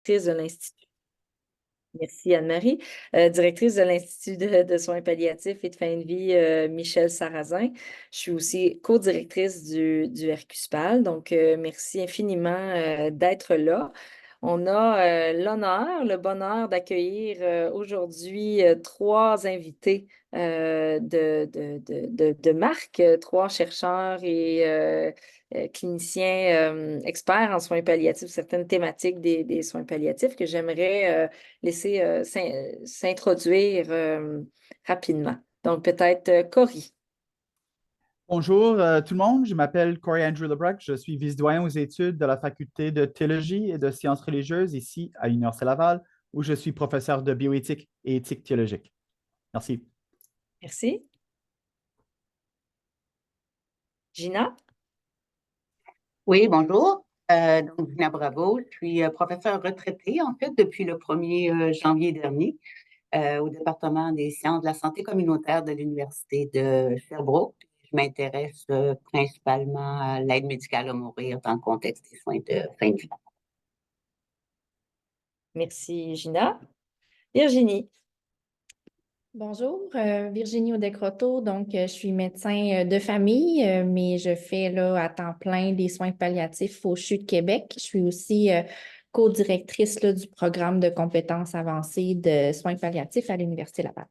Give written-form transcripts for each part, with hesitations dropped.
de l'Institut. Merci Anne-Marie. Directrice de l'Institut de soins palliatifs et de fin de vie, Michel Sarrazin. Je suis aussi co-directrice du RQSPAL, donc merci infiniment d'être là. On a le bonheur d'accueillir aujourd'hui trois invités de marque, trois chercheurs et cliniciens experts en soins palliatifs, certaines thématiques des soins palliatifs que j'aimerais laisser s'introduire rapidement. Donc, peut-être Cory. Bonjour tout le monde, je m'appelle Corey Andrew Lebrecq, je suis vice-doyen aux études de la faculté de théologie et de sciences religieuses ici à l'Université Laval, où je suis professeur de bioéthique et éthique théologique. Merci. Merci. Gina? Oui, bonjour. Donc, Gina Bravo, je suis professeure retraitée, en fait, depuis le 1er janvier dernier au département des sciences de la santé communautaire de l'Université de Sherbrooke. Je m'intéresse principalement à l'aide médicale à mourir dans le contexte des soins de fin de vie. Merci, Gina. Virginie? Bonjour, Virginie Audecroteau. Donc, je suis médecin de famille, mais je fais là à temps plein des soins palliatifs au CHU de Québec. Je suis aussi co-directrice là, du programme de compétences avancées de soins palliatifs à l'Université Laval.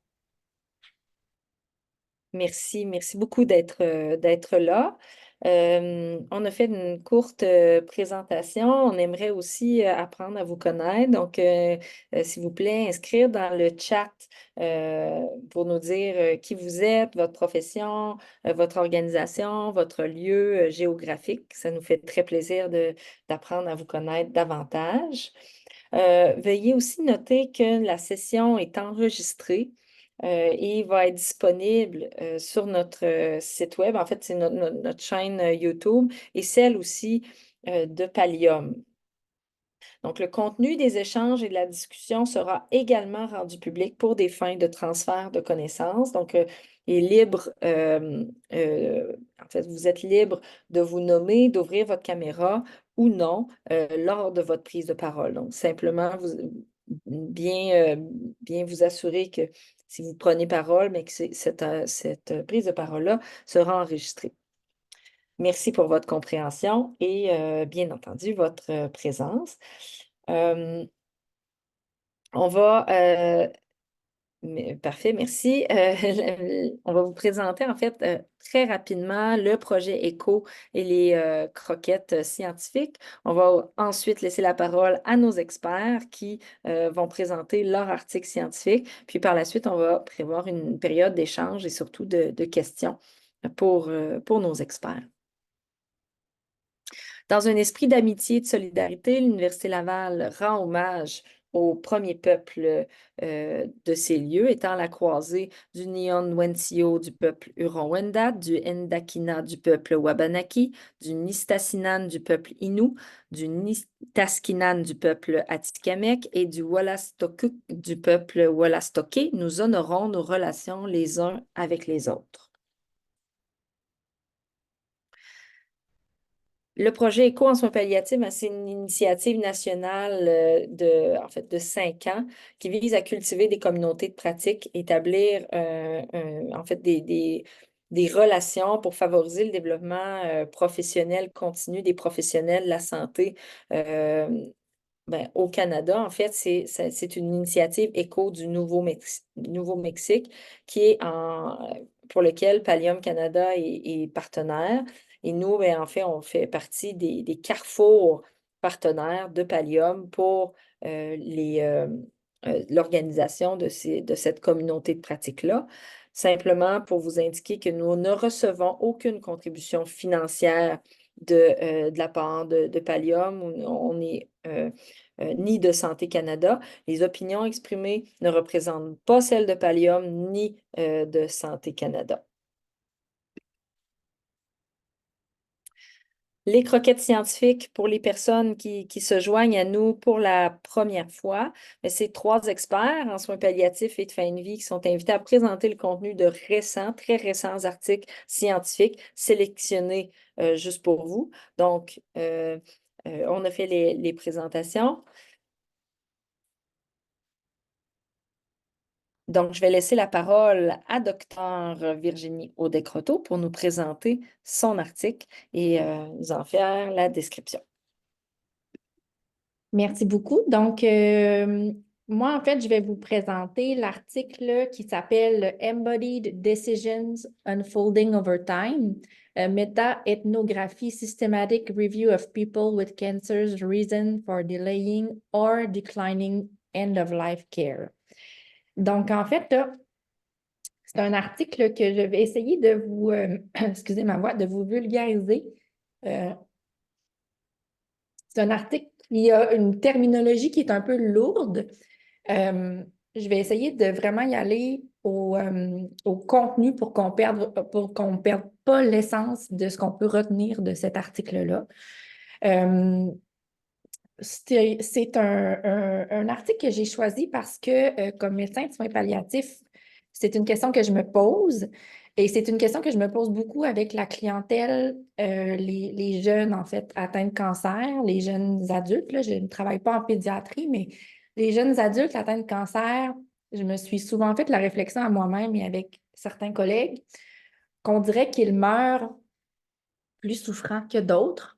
Merci, merci beaucoup d'être là. On a fait une courte présentation. On aimerait aussi apprendre à vous connaître. Donc, s'il vous plaît, inscrire dans le chat pour nous dire qui vous êtes, votre profession, votre organisation, votre lieu géographique. Ça nous fait très plaisir d'apprendre à vous connaître davantage. Veuillez aussi noter que la session est enregistrée. Et il va être disponible sur notre site web. En fait, c'est notre chaîne YouTube et celle aussi de Pallium. Donc, le contenu des échanges et de la discussion sera également rendu public pour des fins de transfert de connaissances. Donc, il est libre, en fait, vous êtes libre de vous nommer, d'ouvrir votre caméra ou non lors de votre prise de parole. Donc, simplement, bien vous assurer que si vous prenez parole, mais que cette prise de parole-là sera enregistrée. Merci pour votre compréhension et bien entendu votre présence. On va Parfait, merci. On va vous présenter en fait très rapidement le projet ECHO et les croquettes scientifiques. On va ensuite laisser la parole à nos experts qui vont présenter leur article scientifique. Puis par la suite, on va prévoir une période d'échange et surtout de questions pour nos experts. Dans un esprit d'amitié et de solidarité, l'Université Laval rend hommage au premier peuple de ces lieux, étant la croisée du Nion-Wensio du peuple Huron-Wendat, du Ndakina du peuple Wabanaki, du Nistasinan du peuple Innu, du Nistaskinan du peuple Atikamekw et du Wolastoquk du peuple Wolastoqé. Nous honorons nos relations les uns avec les autres. Le projet ECHO en soins palliatifs, c'est une initiative nationale en fait, de 5 ans qui vise à cultiver des communautés de pratique, établir en fait des relations pour favoriser le développement professionnel continu des professionnels de la santé au Canada. En fait, c'est une initiative ECHO du Nouveau-Mexique qui est pour lequel Pallium Canada est partenaire. Et nous, en fait, on fait partie des carrefours partenaires de Pallium pour l'organisation de cette communauté de pratique-là. Simplement pour vous indiquer que nous ne recevons aucune contribution financière de la part de Pallium. On est ni de Santé Canada. Les opinions exprimées ne représentent pas celles de Pallium ni de Santé Canada. Les croquettes scientifiques pour les personnes qui se joignent à nous pour la première fois, c'est 3 experts en soins palliatifs et de fin de vie qui sont invités à présenter le contenu de très récents articles scientifiques sélectionnés juste pour vous. Donc, on a fait les présentations. Donc, je vais laisser la parole à Dr. Virginie Audet-Croteau pour nous présenter son article et nous en faire la description. Merci beaucoup. Donc, moi, en fait, je vais vous présenter l'article qui s'appelle Embodied Decisions Unfolding Over Time, Meta-Ethnographie Systematic Review of People with Cancer's Reason for Delaying or Declining End-of-Life Care. Donc, en fait, là, c'est un article que je vais essayer de vous, excusez ma voix, de vous vulgariser. C'est un article qui a une terminologie qui est un peu lourde. Je vais essayer de vraiment y aller au contenu pour qu'on perde pas l'essence de ce qu'on peut retenir de cet article-là. C'est un article que j'ai choisi parce que, comme médecin de soins palliatifs, c'est une question que je me pose et c'est une question que je me pose beaucoup avec la clientèle, les jeunes, en fait, atteints de cancer, les jeunes adultes. Là, je ne travaille pas en pédiatrie, mais les jeunes adultes atteints de cancer, je me suis souvent fait la réflexion à moi-même et avec certains collègues qu'on dirait qu'ils meurent plus souffrants que d'autres.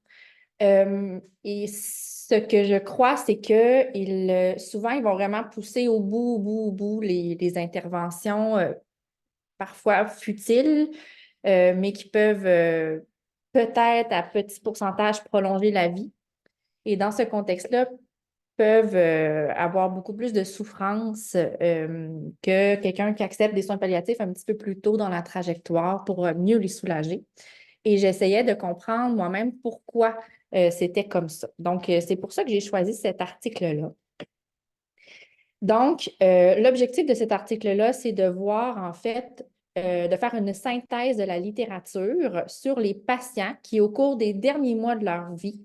Et ce que je crois, c'est que souvent, ils vont vraiment pousser au bout les interventions parfois futiles, mais qui peuvent peut-être à petit pourcentage prolonger la vie. Et dans ce contexte-là, peuvent avoir beaucoup plus de souffrance que quelqu'un qui accepte des soins palliatifs un petit peu plus tôt dans la trajectoire pour mieux les soulager. Et j'essayais de comprendre moi-même pourquoi c'était comme ça. Donc, c'est pour ça que j'ai choisi cet article-là. Donc, l'objectif de cet article-là, c'est de voir, en fait, de faire une synthèse de la littérature sur les patients qui, au cours des derniers mois de leur vie,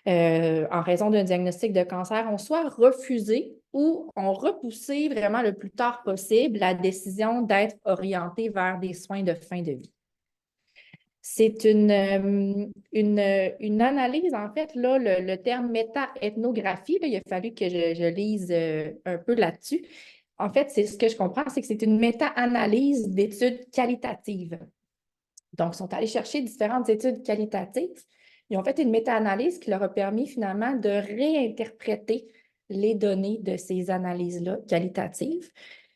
en raison d'un diagnostic de cancer, ont soit refusé ou ont repoussé vraiment le plus tard possible la décision d'être orientés vers des soins de fin de vie. C'est une analyse, en fait, là, le terme méta-ethnographie, il a fallu que je lise un peu là-dessus. En fait, c'est ce que je comprends, c'est que c'est une méta-analyse d'études qualitatives. Donc, ils sont allés chercher différentes études qualitatives. Ils ont fait une méta-analyse qui leur a permis finalement de réinterpréter les données de ces analyses-là qualitatives.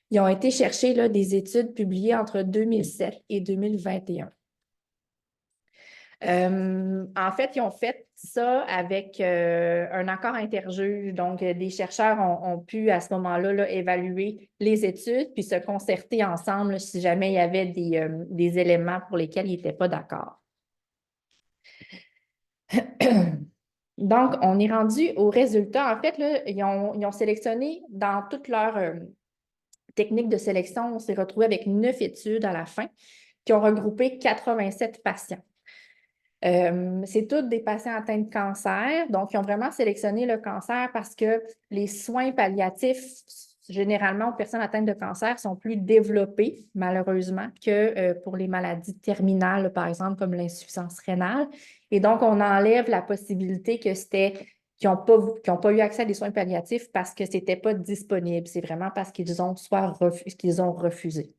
Ils ont été chercher là, des études publiées entre 2007 et 2021. En fait, ils ont fait ça avec un accord interjuge. Donc, des chercheurs ont pu, à ce moment-là, là, évaluer les études puis se concerter ensemble là, si jamais il y avait des éléments pour lesquels ils n'étaient pas d'accord. Donc, on est rendu au résultat. En fait, là, ils ont sélectionné dans toute leur technique de sélection, on s'est retrouvé avec 9 études à la fin qui ont regroupé 87 patients. C'est tous des patients atteints de cancer, donc ils ont vraiment sélectionné le cancer parce que les soins palliatifs, généralement aux personnes atteintes de cancer, sont plus développés, malheureusement, que pour les maladies terminales, par exemple, comme l'insuffisance rénale. Et donc, on enlève la possibilité que qu'ils n'ont pas eu accès à des soins palliatifs parce que ce n'était pas disponible. C'est vraiment parce qu'ils ont refusé.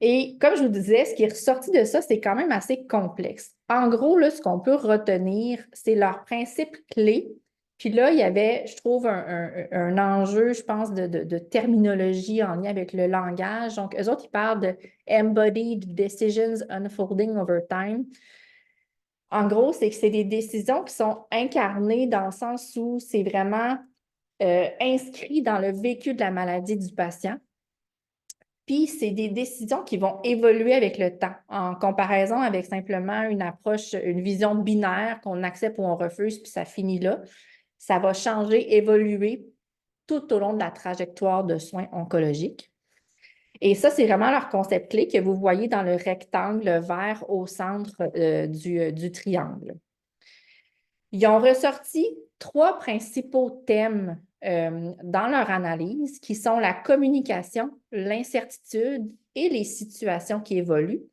Et comme je vous disais, ce qui est ressorti de ça, c'est quand même assez complexe. En gros, là, ce qu'on peut retenir, c'est leurs principes clés. Puis là, il y avait, je trouve, un enjeu, je pense, de terminologie en lien avec le langage. Donc, eux autres, ils parlent de Embodied Decisions Unfolding Over Time. En gros, c'est que c'est des décisions qui sont incarnées dans le sens où c'est vraiment inscrit dans le vécu de la maladie du patient. Puis, c'est des décisions qui vont évoluer avec le temps, en comparaison avec simplement une approche, une vision binaire qu'on accepte ou on refuse, puis ça finit là. Ça va changer, évoluer tout au long de la trajectoire de soins oncologiques. Et ça, c'est vraiment leur concept clé que vous voyez dans le rectangle vert au centre du triangle. Ils ont ressorti 3 principaux thèmes dans leur analyse, qui sont la communication, l'incertitude et les situations qui évoluent.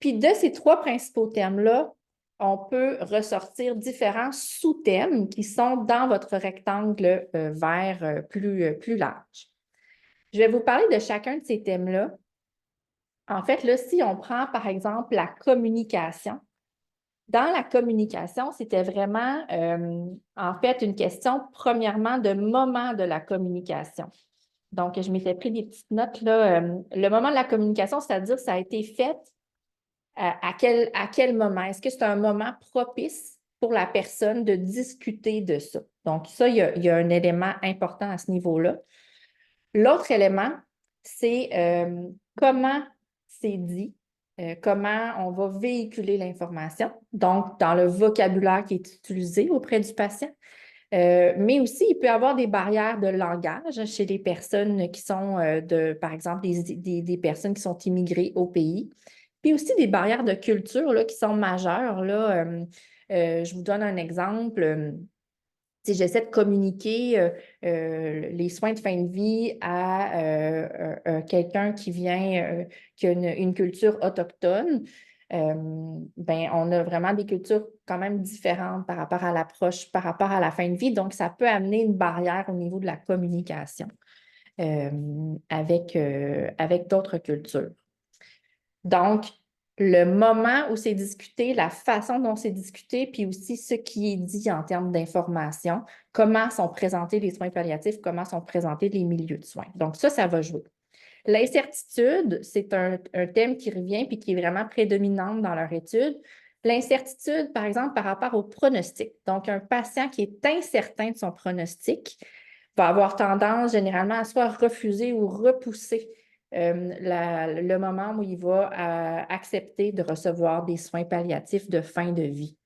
Puis de ces 3 principaux thèmes-là, on peut ressortir différents sous-thèmes qui sont dans votre rectangle vert plus large. Je vais vous parler de chacun de ces thèmes-là. En fait, là, si on prend, par exemple, la communication, dans la communication, c'était vraiment, en fait, une question, premièrement, de moment de la communication. Donc, je m'étais pris des petites notes, là. Le moment de la communication, c'est-à-dire ça a été fait à quel moment? Est-ce que c'est un moment propice pour la personne de discuter de ça? Donc, ça, il y a un élément important à ce niveau-là. L'autre élément, c'est comment c'est dit, comment on va véhiculer l'information, donc dans le vocabulaire qui est utilisé auprès du patient. Mais aussi, il peut y avoir des barrières de langage chez les personnes qui sont, par exemple, des personnes qui sont immigrées au pays. Puis aussi des barrières de culture là, qui sont majeures. Là, je vous donne un exemple. Si j'essaie de communiquer les soins de fin de vie à quelqu'un qui vient, qui a une culture autochtone, ben, on a vraiment des cultures quand même différentes par rapport à l'approche, par rapport à la fin de vie. Donc, ça peut amener une barrière au niveau de la communication avec d'autres cultures. Donc, le moment où c'est discuté, la façon dont c'est discuté, puis aussi ce qui est dit en termes d'information, comment sont présentés les soins palliatifs, comment sont présentés les milieux de soins. Donc, ça va jouer. L'incertitude, c'est un thème qui revient puis qui est vraiment prédominante dans leur étude. L'incertitude, par exemple, par rapport au pronostic. Donc, un patient qui est incertain de son pronostic va avoir tendance généralement à soit refuser ou repousser le moment où il va accepter de recevoir des soins palliatifs de fin de vie.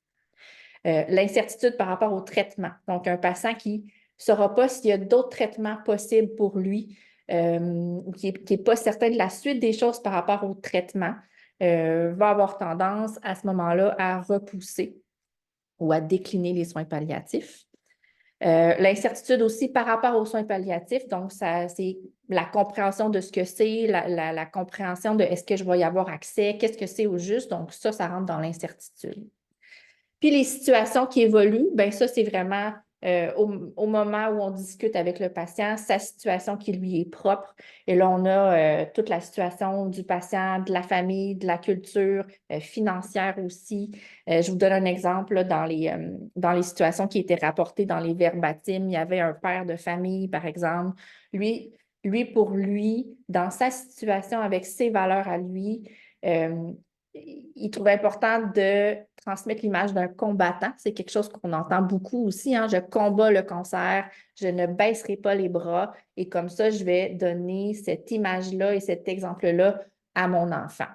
L'incertitude par rapport au traitement. Donc, un patient qui ne saura pas s'il y a d'autres traitements possibles pour lui, ou qui n'est pas certain de la suite des choses par rapport au traitement, va avoir tendance à ce moment-là à repousser ou à décliner les soins palliatifs. L'incertitude aussi par rapport aux soins palliatifs, donc c'est la compréhension de ce que c'est, la compréhension de est-ce que je vais y avoir accès, qu'est-ce que c'est au juste, donc ça rentre dans l'incertitude. Puis les situations qui évoluent, bien ça, c'est vraiment au moment où on discute avec le patient, sa situation qui lui est propre. Et là, on a toute la situation du patient, de la famille, de la culture, financière aussi. Je vous donne un exemple là, dans les situations qui étaient rapportées dans les verbatims. Il y avait un père de famille, par exemple. Pour lui, dans sa situation avec ses valeurs à lui, il trouve important de transmettre l'image d'un combattant. C'est quelque chose qu'on entend beaucoup aussi. Hein? Je combats le cancer, je ne baisserai pas les bras et comme ça, je vais donner cette image-là et cet exemple-là à mon enfant.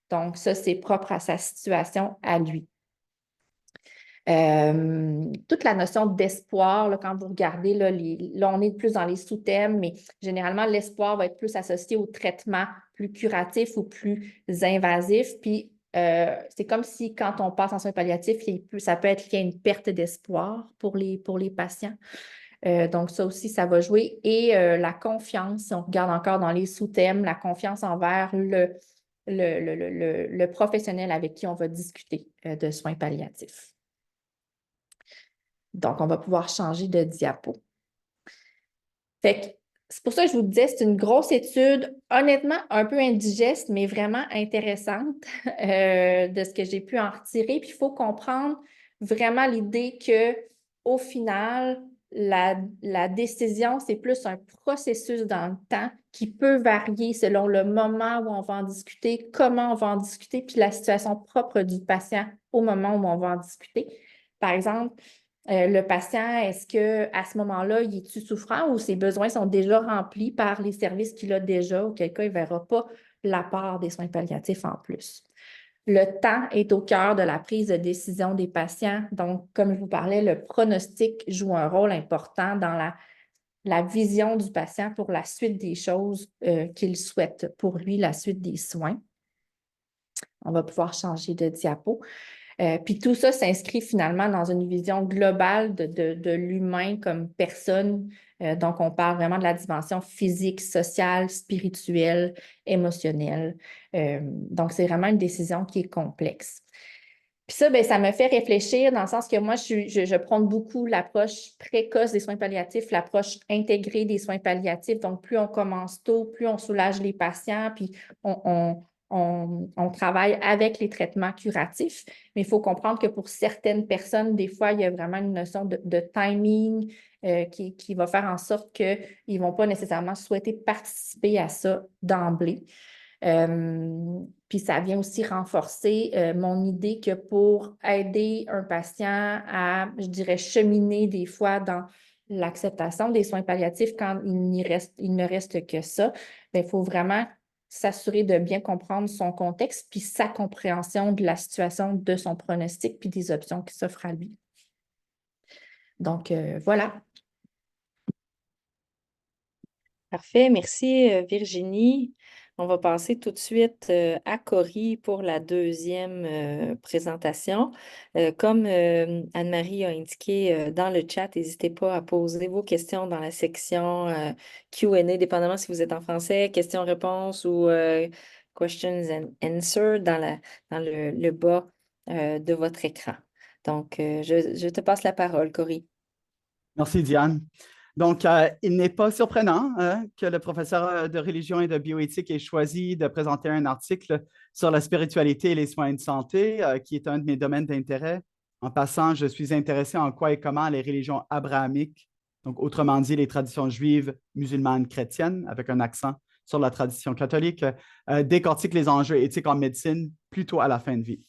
Donc, ça, c'est propre à sa situation à lui. Toute la notion d'espoir, là, quand vous regardez, là, on est plus dans les sous-thèmes, mais généralement, l'espoir va être plus associé au traitement plus curatif ou plus invasif. Puis, c'est comme si quand on passe en soins palliatifs, ça peut être qu'il y a une perte d'espoir pour les patients. Donc, ça aussi, ça va jouer. Et la confiance, si on regarde encore dans les sous-thèmes, la confiance envers le professionnel avec qui on va discuter de soins palliatifs. Donc, on va pouvoir changer de diapo. Fait que c'est pour ça que je vous disais, c'est une grosse étude, honnêtement, un peu indigeste, mais vraiment intéressante de ce que j'ai pu en retirer. Puis, il faut comprendre vraiment l'idée qu'au final, la décision, c'est plus un processus dans le temps qui peut varier selon le moment où on va en discuter, comment on va en discuter, puis la situation propre du patient au moment où on va en discuter. Par exemple, le patient, est-ce qu'à ce moment-là, il est-tu souffrant ou ses besoins sont déjà remplis par les services qu'il a déjà, auquel cas il ne verra pas l'apport des soins palliatifs en plus. Le temps est au cœur de la prise de décision des patients. Donc, comme je vous parlais, le pronostic joue un rôle important dans la vision du patient pour la suite des choses qu'il souhaite pour lui, la suite des soins. On va pouvoir changer de diapo. Puis tout ça s'inscrit finalement dans une vision globale de l'humain comme personne. Donc, on parle vraiment de la dimension physique, sociale, spirituelle, émotionnelle. Donc, c'est vraiment une décision qui est complexe. Puis ça, ben, ça me fait réfléchir dans le sens que moi, je prône beaucoup l'approche précoce des soins palliatifs, l'approche intégrée des soins palliatifs. Donc, plus on commence tôt, plus on soulage les patients, puis on travaille avec les traitements curatifs. Mais il faut comprendre que pour certaines personnes, des fois, il y a vraiment une notion de timing qui va faire en sorte qu'ils ne vont pas nécessairement souhaiter participer à ça d'emblée. Puis ça vient aussi renforcer mon idée que pour aider un patient à, je dirais, cheminer des fois dans l'acceptation des soins palliatifs quand il ne reste que ça, il faut vraiment s'assurer de bien comprendre son contexte puis sa compréhension de la situation, de son pronostic puis des options qui s'offrent à lui. Donc, voilà. Parfait, merci Virginie. On va passer tout de suite à Cory pour la deuxième présentation. Comme Anne-Marie a indiqué dans le chat, n'hésitez pas à poser vos questions dans la section Q&A, dépendamment si vous êtes en français, questions-réponses ou questions and answers dans le bas de votre écran. Donc, je te passe la parole, Cory. Merci, Diane. Donc, il n'est pas surprenant que le professeur de religion et de bioéthique ait choisi de présenter un article sur la spiritualité et les soins de santé, qui est un de mes domaines d'intérêt. En passant, je suis intéressé en quoi et comment les religions abrahamiques, donc autrement dit les traditions juives, musulmanes, chrétiennes, avec un accent sur la tradition catholique, décortiquent les enjeux éthiques en médecine plutôt à la fin de vie.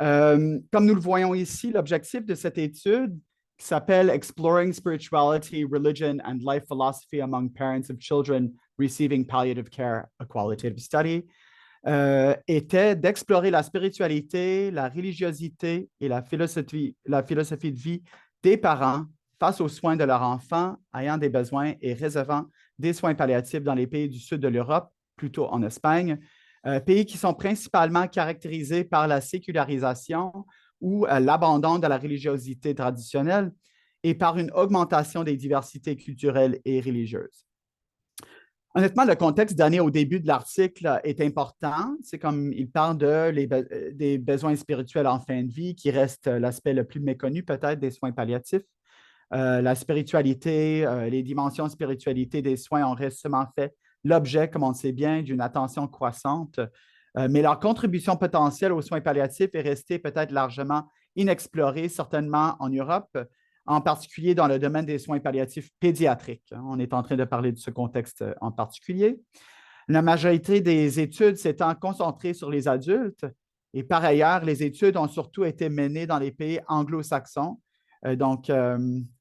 Comme nous le voyons ici, l'objectif de cette étude qui s'appelle Exploring Spirituality, Religion and Life Philosophy Among Parents of Children Receiving Palliative Care, a Qualitative Study, était d'explorer la spiritualité, la religiosité et la philosophie de vie des parents face aux soins de leurs enfants ayant des besoins et recevant des soins palliatifs dans les pays du sud de l'Europe, plutôt en Espagne, pays qui sont principalement caractérisés par la sécularisation ou l'abandon de la religiosité traditionnelle et par une augmentation des diversités culturelles et religieuses. Honnêtement, le contexte donné au début de l'article est important. C'est comme il parle des besoins spirituels en fin de vie, qui reste l'aspect le plus méconnu peut-être des soins palliatifs. La spiritualité, les dimensions de spiritualité des soins ont récemment fait l'objet, comme on le sait bien, d'une attention croissante, mais leur contribution potentielle aux soins palliatifs est restée peut-être largement inexplorée, certainement en Europe, en particulier dans le domaine des soins palliatifs pédiatriques. On est en train de parler de ce contexte en particulier. La majorité des études s'étant concentrées sur les adultes, et par ailleurs, les études ont surtout été menées dans les pays anglo-saxons, donc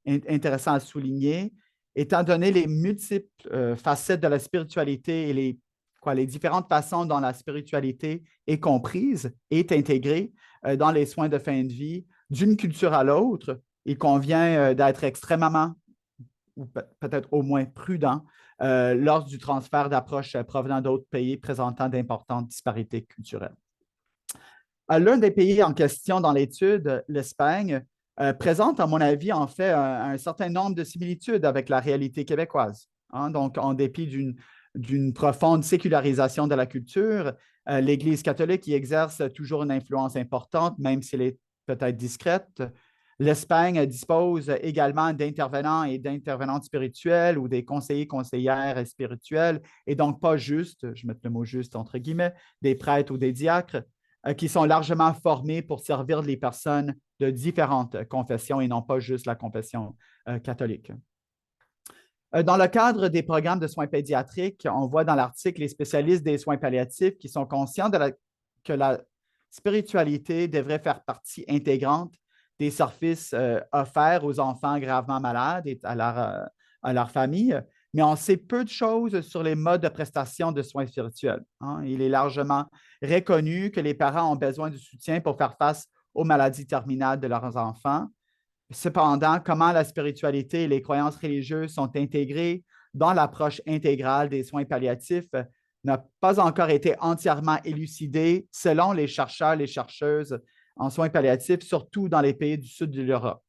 intéressant à souligner, étant donné les multiples facettes de la spiritualité et les différentes façons dont la spiritualité est comprise, est intégrée dans les soins de fin de vie d'une culture à l'autre, il convient d'être extrêmement, ou peut-être au moins prudent, lors du transfert d'approches provenant d'autres pays présentant d'importantes disparités culturelles. L'un des pays en question dans l'étude, l'Espagne, présente, à mon avis, en fait, un certain nombre de similitudes avec la réalité québécoise. Donc, en dépit d'une profonde sécularisation de la culture, l'Église catholique y exerce toujours une influence importante, même si elle est peut-être discrète. L'Espagne dispose également d'intervenants et d'intervenantes spirituelles ou des conseillères spirituelles, et donc pas juste, je mets le mot juste entre guillemets, des prêtres ou des diacres, qui sont largement formés pour servir les personnes de différentes confessions et non pas juste la confession catholique. Dans le cadre des programmes de soins pédiatriques, on voit dans l'article les spécialistes des soins palliatifs qui sont conscients que la spiritualité devrait faire partie intégrante des services offerts aux enfants gravement malades et à leur famille, mais on sait peu de choses sur les modes de prestation de soins spirituels. Il est largement reconnu que les parents ont besoin de soutien pour faire face aux maladies terminales de leurs enfants. Cependant, comment la spiritualité et les croyances religieuses sont intégrées dans l'approche intégrale des soins palliatifs n'a pas encore été entièrement élucidé selon les chercheurs et les chercheuses en soins palliatifs, surtout dans les pays du sud de l'Europe.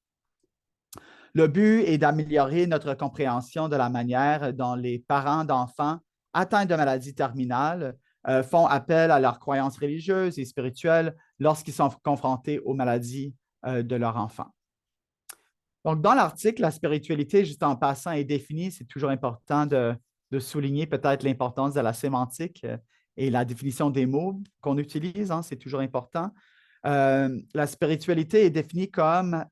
Le but est d'améliorer notre compréhension de la manière dont les parents d'enfants atteints de maladies terminales font appel à leurs croyances religieuses et spirituelles lorsqu'ils sont confrontés aux maladies de leur enfant. Donc, dans l'article, la spiritualité, juste en passant, est définie. C'est toujours important de souligner peut-être l'importance de la sémantique et la définition des mots qu'on utilise. Hein, c'est toujours important. La spiritualité est définie comme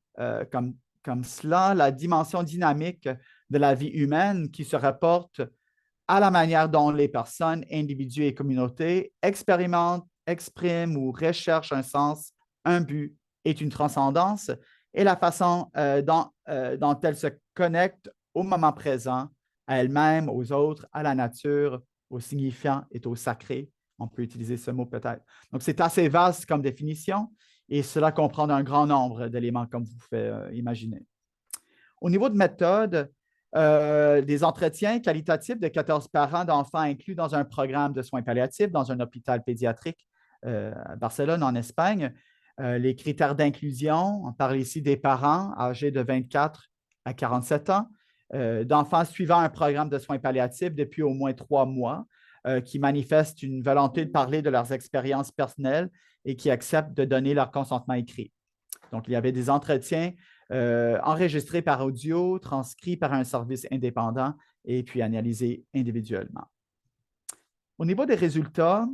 cela, la dimension dynamique de la vie humaine qui se rapporte à la manière dont les personnes, individus et communautés expérimentent, expriment ou recherchent un sens, un but et une transcendance, et la façon dont elles se connectent au moment présent, à elles-mêmes, aux autres, à la nature, au signifiant et au sacré. On peut utiliser ce mot peut-être. Donc, c'est assez vaste comme définition et cela comprend un grand nombre d'éléments, comme vous pouvez imaginer. Au niveau de méthode, des entretiens qualitatifs de 14 parents d'enfants inclus dans un programme de soins palliatifs dans un hôpital pédiatrique à Barcelone, en Espagne. Les critères d'inclusion, on parle ici des parents âgés de 24 à 47 ans, d'enfants suivant un programme de soins palliatifs depuis au moins 3 mois, qui manifestent une volonté de parler de leurs expériences personnelles et qui acceptent de donner leur consentement écrit. Donc, il y avait des entretiens enregistrés par audio, transcrits par un service indépendant et puis analysés individuellement. Au niveau des résultats,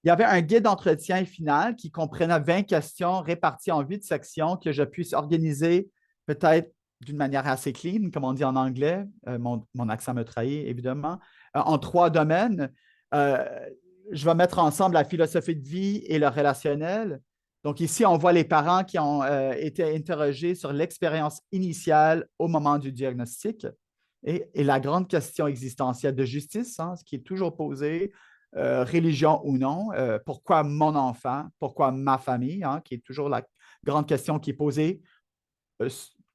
il y avait un guide d'entretien final qui comprenait 20 questions réparties en 8 sections que je puisse organiser peut-être d'une manière assez clean, comme on dit en anglais. Mon accent me trahit, évidemment. En 3 domaines. Je vais mettre ensemble la philosophie de vie et le relationnel. Donc ici, on voit les parents qui ont été interrogés sur l'expérience initiale au moment du diagnostic et la grande question existentielle de justice, hein, ce qui est toujours posé. Religion ou non, pourquoi mon enfant, pourquoi ma famille, hein, qui est toujours la grande question qui est posée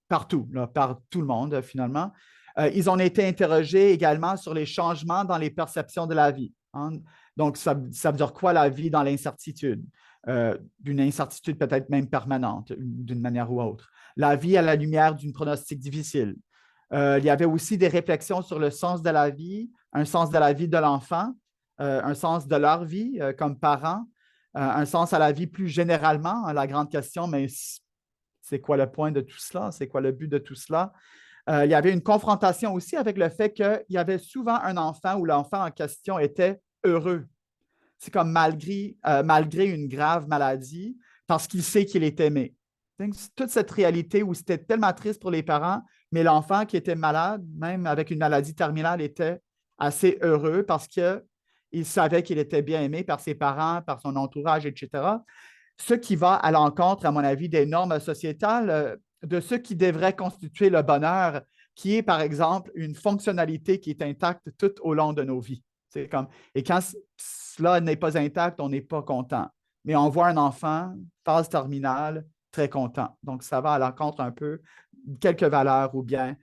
partout, là, par tout le monde, finalement. Ils ont été interrogés également sur les changements dans les perceptions de la vie. Hein. Donc, ça veut dire quoi la vie dans l'incertitude? D'une incertitude peut-être même permanente, d'une manière ou autre. La vie à la lumière d'une pronostic difficile. Il y avait aussi des réflexions sur le sens de la vie, un sens de la vie de l'enfant, un sens de leur vie comme parents, un sens à la vie plus généralement, la grande question, mais c'est quoi le point de tout cela? C'est quoi le but de tout cela? Il y avait une confrontation aussi avec le fait qu'il y avait souvent un enfant où l'enfant en question était heureux. C'est comme malgré une grave maladie, parce qu'il sait qu'il est aimé. Donc, toute cette réalité où c'était tellement triste pour les parents, mais l'enfant qui était malade, même avec une maladie terminale, était assez heureux parce qu'il savait qu'il était bien aimé par ses parents, par son entourage, etc. Ce qui va à l'encontre, à mon avis, des normes sociétales de ce qui devrait constituer le bonheur, qui est, par exemple, une fonctionnalité qui est intacte tout au long de nos vies. Et quand cela n'est pas intact, on n'est pas content. Mais on voit un enfant, phase terminale, très content. Donc, ça va à l'encontre un peu quelques valeurs ou bien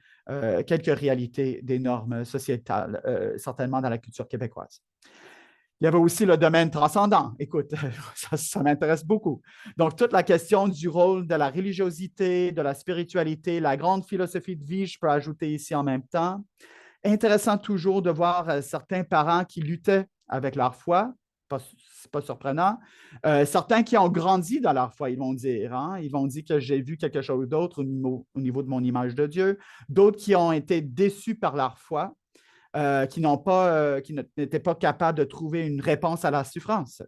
quelques réalités des normes sociétales, certainement dans la culture québécoise. Il y avait aussi le domaine transcendant. Écoute, ça m'intéresse beaucoup. Donc, toute la question du rôle de la religiosité, de la spiritualité, la grande philosophie de vie, je peux ajouter ici en même temps. Intéressant toujours de voir certains parents qui luttaient avec leur foi. Ce n'est pas surprenant. Certains qui ont grandi dans leur foi, ils vont dire. Hein? Ils vont dire que j'ai vu quelque chose d'autre au niveau de mon image de Dieu. D'autres qui ont été déçus par leur foi. Qui n'étaient pas capables de trouver une réponse à la souffrance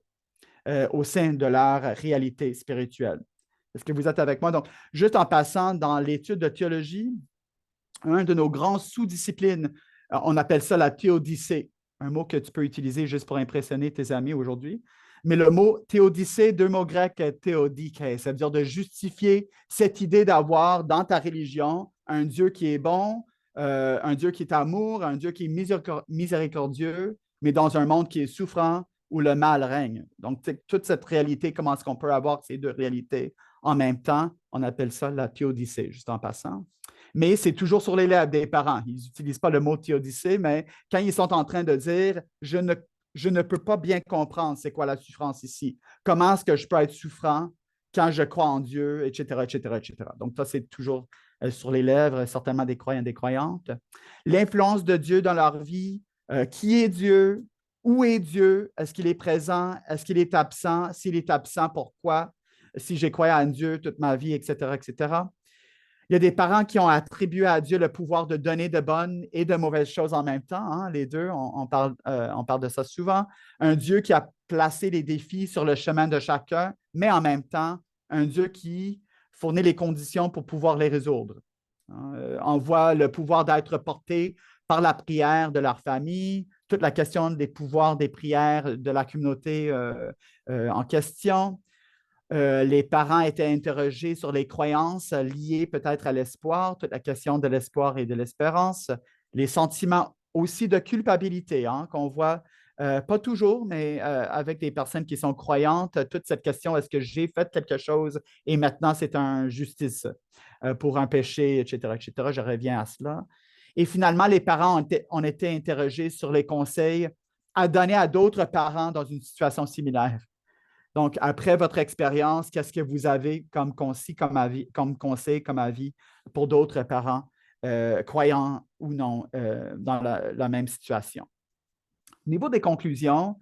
au sein de leur réalité spirituelle. Est-ce que vous êtes avec moi? Donc, juste en passant dans l'étude de théologie, un de nos grands sous-disciplines, on appelle ça la théodicée, un mot que tu peux utiliser juste pour impressionner tes amis aujourd'hui. Mais le mot théodicée, 2 mots grecs, théodike, ça veut dire de justifier cette idée d'avoir dans ta religion un Dieu qui est bon, un Dieu qui est amour, un Dieu qui est miséricordieux, mais dans un monde qui est souffrant où le mal règne. Donc, toute cette réalité, comment est-ce qu'on peut avoir ces 2 réalités en même temps? On appelle ça la théodicée, juste en passant. Mais c'est toujours sur les lèvres des parents. Ils n'utilisent pas le mot théodicée, mais quand ils sont en train de dire « je ne peux pas bien comprendre c'est quoi la souffrance ici. Comment est-ce que je peux être souffrant quand je crois en Dieu, etc., etc., etc. » Donc, ça, c'est toujours sur les lèvres, certainement des croyants et des croyantes. L'influence de Dieu dans leur vie, qui est Dieu, Où est Dieu? Est-ce qu'il est présent? Est-ce qu'il est absent? S'il est absent, pourquoi? Si j'ai croyé en Dieu toute ma vie, etc., etc. Il y a des parents qui ont attribué à Dieu le pouvoir de donner de bonnes et de mauvaises choses en même temps. Hein, les deux, on parle de ça souvent. Un Dieu qui a placé les défis sur le chemin de chacun, mais en même temps, un Dieu qui fournit les conditions pour pouvoir les résoudre. Hein, on voit le pouvoir d'être porté par la prière de leur famille, toute la question des pouvoirs des prières de la communauté en question. Les parents étaient interrogés sur les croyances liées peut-être à l'espoir, toute la question de l'espoir et de l'espérance, les sentiments aussi de culpabilité hein, qu'on voit, pas toujours, mais avec des personnes qui sont croyantes, toute cette question, est-ce que j'ai fait quelque chose et maintenant c'est un justice pour un péché, etc., etc. Je reviens à cela. Et finalement, les parents ont été interrogés sur les conseils à donner à d'autres parents dans une situation similaire. Donc, après votre expérience, qu'est-ce que vous avez comme conseil, comme avis pour d'autres parents, croyants ou non, dans la même situation? Au niveau des conclusions,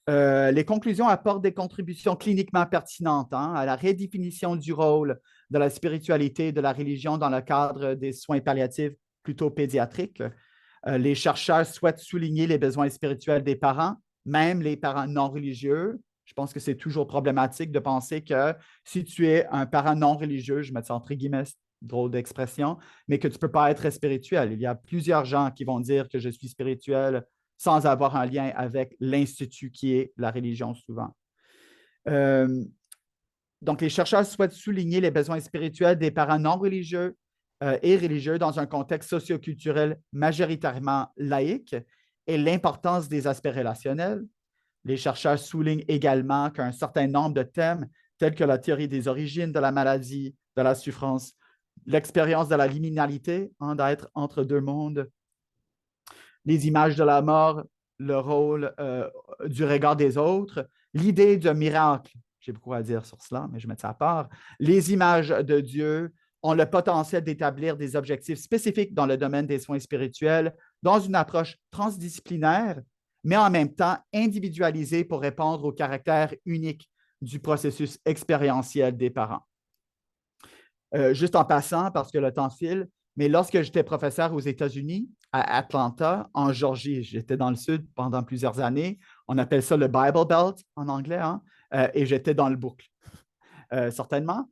les conclusions apportent des contributions cliniquement pertinentes hein, à la redéfinition du rôle de la spiritualité et de la religion dans le cadre des soins palliatifs plutôt pédiatriques. Les chercheurs souhaitent souligner les besoins spirituels des parents, même les parents non religieux. Je pense que c'est toujours problématique de penser que si tu es un parent non religieux, je mets ça entre guillemets, drôle d'expression, mais que tu ne peux pas être spirituel. Il y a plusieurs gens qui vont dire que je suis spirituel sans avoir un lien avec l'institut qui est la religion souvent. Donc, les chercheurs souhaitent souligner les besoins spirituels des parents non religieux et religieux dans un contexte socioculturel majoritairement laïque et l'importance des aspects relationnels. Les chercheurs soulignent également qu'un certain nombre de thèmes, tels que la théorie des origines de la maladie, de la souffrance, l'expérience de la liminalité, hein, d'être entre deux mondes, les images de la mort, le rôle du regard des autres, l'idée d'un miracle, j'ai beaucoup à dire sur cela, mais je mets ça à part, les images de Dieu ont le potentiel d'établir des objectifs spécifiques dans le domaine des soins spirituels dans une approche transdisciplinaire, mais en même temps individualisée pour répondre au caractère unique du processus expérientiel des parents. Juste en passant, parce que le temps file, mais lorsque j'étais professeur aux États-Unis, à Atlanta, en Georgie, j'étais dans le sud pendant plusieurs années, on appelle ça le Bible Belt en anglais, hein, et j'étais dans le boucle, certainement,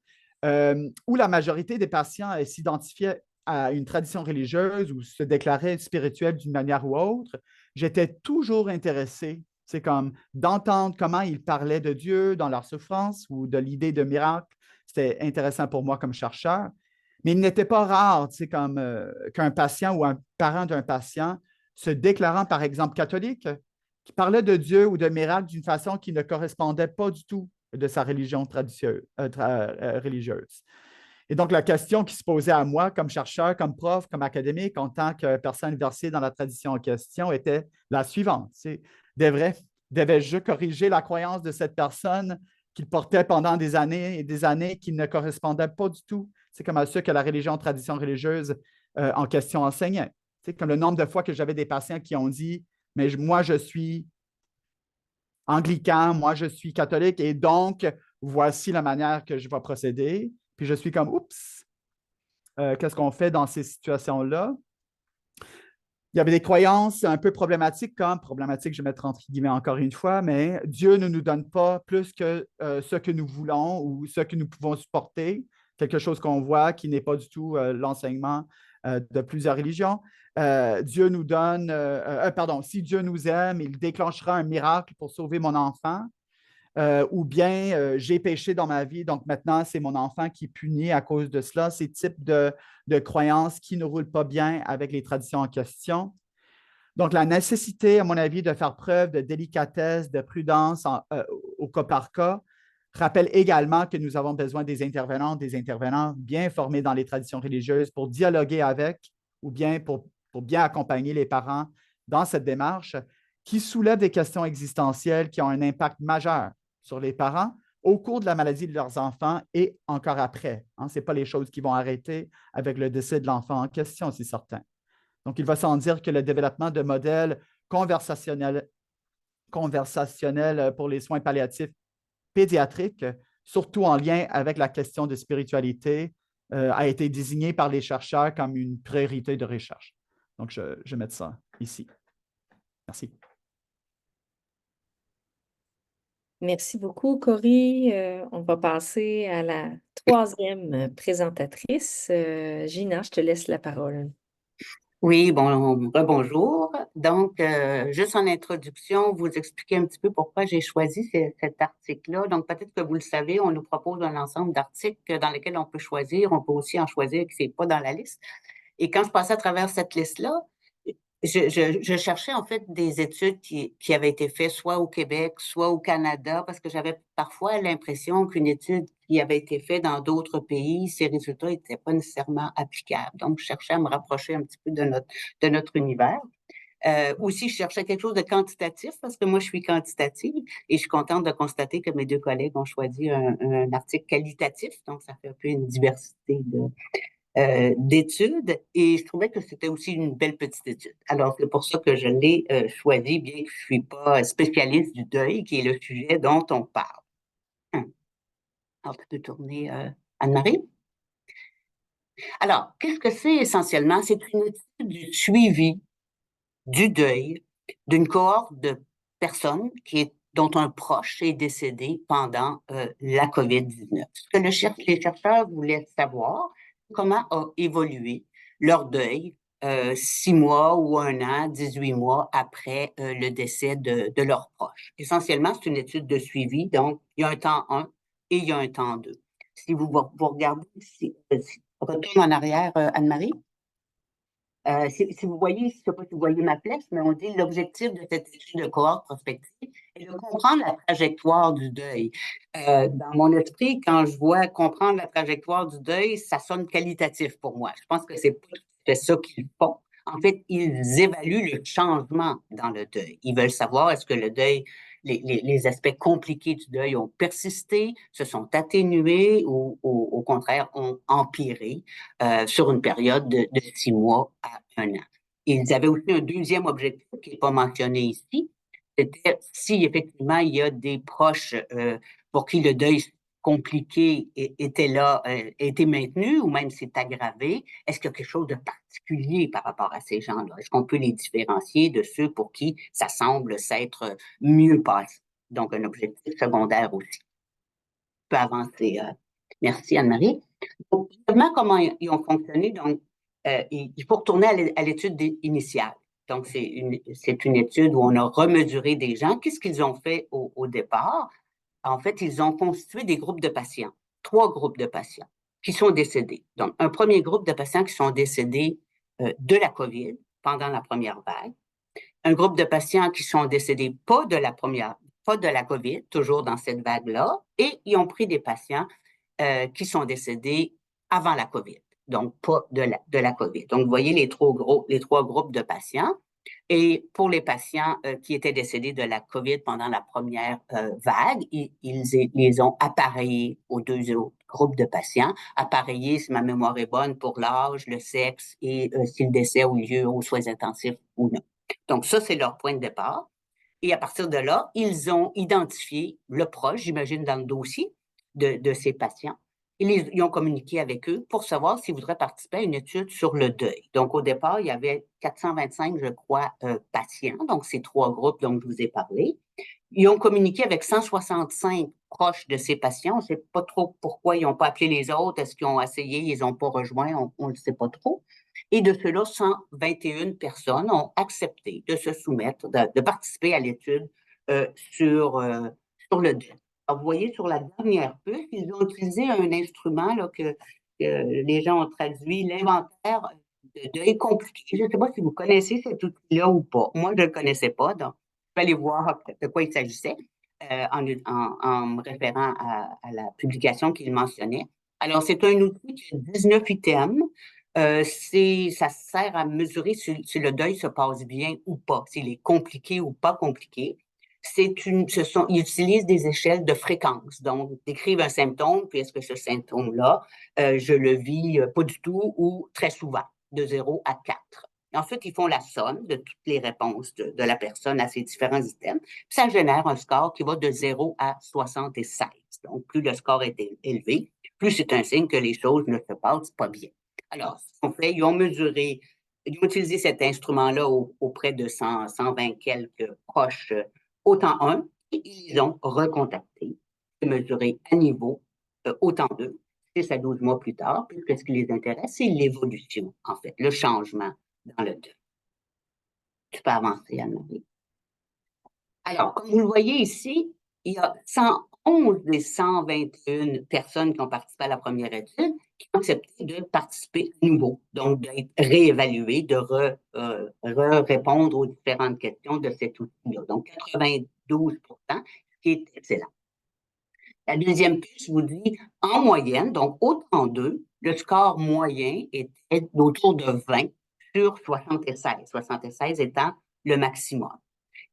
où la majorité des patients s'identifiaient à une tradition religieuse ou se déclaraient spirituels d'une manière ou autre. J'étais toujours intéressé, c'est comme d'entendre comment ils parlaient de Dieu dans leur souffrance ou de l'idée de miracle. C'était intéressant pour moi comme chercheur. Mais il n'était pas rare, comme qu'un patient ou un parent d'un patient se déclarant, par exemple, catholique, qui parlait de Dieu ou de miracle d'une façon qui ne correspondait pas du tout de sa religion religieuse. Et donc, la question qui se posait à moi comme chercheur, comme prof, comme académique, en tant que personne versée dans la tradition en question, était la suivante. Devais-je corriger la croyance de cette personne qu'il portait pendant des années et des années qui ne correspondaient pas du tout? C'est comme à ce que la religion, tradition religieuse en question enseignait. C'est comme le nombre de fois que j'avais des patients qui ont dit « Mais moi, je suis anglican, moi, je suis catholique, et donc, voici la manière que je vais procéder. » Puis je suis comme « Oups, qu'est-ce qu'on fait dans ces situations-là? » Il y avait des croyances un peu problématiques, je vais mettre entre guillemets encore une fois, mais Dieu ne nous donne pas plus que ce que nous voulons ou ce que nous pouvons supporter, quelque chose qu'on voit qui n'est pas du tout l'enseignement de plusieurs religions. Dieu nous donne, si Dieu nous aime, il déclenchera un miracle pour sauver mon enfant. Ou bien j'ai péché dans ma vie, donc maintenant c'est mon enfant qui est puni à cause de cela. Ces types de croyances qui ne roulent pas bien avec les traditions en question. Donc, la nécessité, à mon avis, de faire preuve de délicatesse, de prudence au cas par cas, rappelle également que nous avons besoin des intervenants bien formés dans les traditions religieuses pour dialoguer avec ou bien pour bien accompagner les parents dans cette démarche qui soulève des questions existentielles qui ont un impact majeur sur les parents au cours de la maladie de leurs enfants et encore après. Hein, ce n'est pas les choses qui vont arrêter avec le décès de l'enfant en question, c'est certain. Donc, il va sans dire que le développement de modèles conversationnels conversationnelle pour les soins palliatifs pédiatriques, surtout en lien avec la question de spiritualité, a été désignée par les chercheurs comme une priorité de recherche. Donc, je vais mettre ça ici. Merci. Merci beaucoup, Cory. On va passer à la troisième présentatrice. Gina, je te laisse la parole. Oui, bon, bonjour. Donc, juste en introduction, vous expliquer un petit peu pourquoi j'ai choisi cet article-là. Donc, peut-être que vous le savez, on nous propose un ensemble d'articles dans lesquels on peut choisir. On peut aussi en choisir qui n'est pas dans la liste. Et quand je passais à travers cette liste-là, je cherchais en fait des études qui avaient été faites soit au Québec, soit au Canada, parce que j'avais parfois l'impression qu'une étude qui avait été faite dans d'autres pays, ses résultats n'étaient pas nécessairement applicables. Donc, je cherchais à me rapprocher un petit peu de notre univers. Aussi, je cherchais quelque chose de quantitatif parce que moi, je suis quantitative et je suis contente de constater que mes deux collègues ont choisi un article qualitatif. Donc, ça fait un peu une diversité d'études et je trouvais que c'était aussi une belle petite étude. Alors, c'est pour ça que je l'ai choisi, bien que je ne suis pas spécialiste du deuil, qui est le sujet dont on parle. Alors, tu peux tourner, Anne-Marie? Alors, qu'est-ce que c'est essentiellement? C'est une étude du suivi du deuil d'une cohorte de personnes dont un proche est décédé pendant la COVID-19. Ce que les chercheurs voulaient savoir, comment a évolué leur deuil 6 mois ou 1 an, 18 mois après le décès de leurs proches. Essentiellement, c'est une étude de suivi, donc il y a un temps 1 et il y a un temps 2. Si vous regardez, retourne en arrière, Anne-Marie. Si vous voyez, je ne sais pas si vous voyez ma flèche, mais on dit l'objectif de cette étude de cohorte prospective est de comprendre la trajectoire du deuil. Dans mon esprit, quand je vois comprendre la trajectoire du deuil, ça sonne qualitatif pour moi. Je pense que c'est ça qu'ils font. En fait, ils évaluent le changement dans le deuil. Ils veulent savoir est-ce que le deuil, les aspects compliqués du deuil ont persisté, se sont atténués ou au contraire ont empiré sur une période de 6 mois à 1 an. Ils avaient aussi un deuxième objectif qui n'est pas mentionné ici, c'était si effectivement il y a des proches pour qui le deuil compliqué était maintenu ou même s'est aggravé, est-ce qu'il y a quelque chose de particulier par rapport à ces gens-là? Est-ce qu'on peut les différencier de ceux pour qui ça semble s'être mieux passé? Donc, un objectif secondaire aussi. On peut avancer. Merci, Anne-Marie. Donc, comment ils ont fonctionné? Donc, il faut retourner à l'étude initiale. Donc, c'est une étude où on a remesuré des gens. Qu'est-ce qu'ils ont fait au départ? En fait, ils ont constitué des groupes de patients, 3 groupes de patients qui sont décédés. Donc, un premier groupe de patients qui sont décédés de la COVID pendant la première vague, un groupe de patients qui sont décédés pas de la COVID, toujours dans cette vague-là, et ils ont pris des patients qui sont décédés avant la COVID, donc pas de la COVID. Donc, vous voyez les 3 groupes de patients. Et pour les patients qui étaient décédés de la COVID pendant la première vague, ils les ont appareillés aux 2 autres groupes de patients. Appareillés, si ma mémoire est bonne, pour l'âge, le sexe et si le décès a eu lieu aux soins intensifs ou non. Donc, ça, c'est leur point de départ. Et à partir de là, ils ont identifié le proche, j'imagine, dans le dossier de ces patients. Ils ont communiqué avec eux pour savoir s'ils voudraient participer à une étude sur le deuil. Donc, au départ, il y avait 425, je crois, patients, donc ces 3 groupes dont je vous ai parlé. Ils ont communiqué avec 165 proches de ces patients. On ne sait pas trop pourquoi ils n'ont pas appelé les autres. Est-ce qu'ils ont essayé, ils n'ont pas rejoint, on ne le sait pas trop. Et de cela, 121 personnes ont accepté de se soumettre, de participer à l'étude sur le deuil. Alors, vous voyez, sur la dernière puce, ils ont utilisé un instrument là, que les gens ont traduit, l'inventaire de deuil compliqué. Je ne sais pas si vous connaissez cet outil-là ou pas. Moi, je ne le connaissais pas, donc je vais aller voir de quoi il s'agissait en me référant à la publication qu'il mentionnait. Alors, c'est un outil qui a 19 items. Ça sert à mesurer si le deuil se passe bien ou pas, s'il est compliqué ou pas compliqué. Ils utilisent des échelles de fréquence. Donc, ils décrivent un symptôme, puis est-ce que ce symptôme-là, je le vis pas du tout ou très souvent, de 0 à 4. Et ensuite, ils font la somme de toutes les réponses de la personne à ces différents items. Puis ça génère un score qui va de 0 à 76. Donc, plus le score est élevé, plus c'est un signe que les choses ne se passent pas bien. Alors, ce qu'on fait, ils ont utilisé cet instrument-là auprès de 120 quelques proches au temps 1 et ils les ont recontactés, mesurés à niveau au temps 2, 6 à 12 mois plus tard, puisque ce qui les intéresse, c'est l'évolution, en fait, le changement dans le temps. Tu peux avancer, Anne-Marie. Alors, comme vous le voyez ici, il y a 111 des 121 personnes qui ont participé à la première étude qui ont accepté de participer à nouveau, donc d'être réévaluées, de répondre aux différentes questions de cet outil-là. Donc, 92 ce qui est excellent. La deuxième fiche vous dit, en moyenne, donc au temps 2, le score moyen était autour de 20 sur 76, 76 étant le maximum.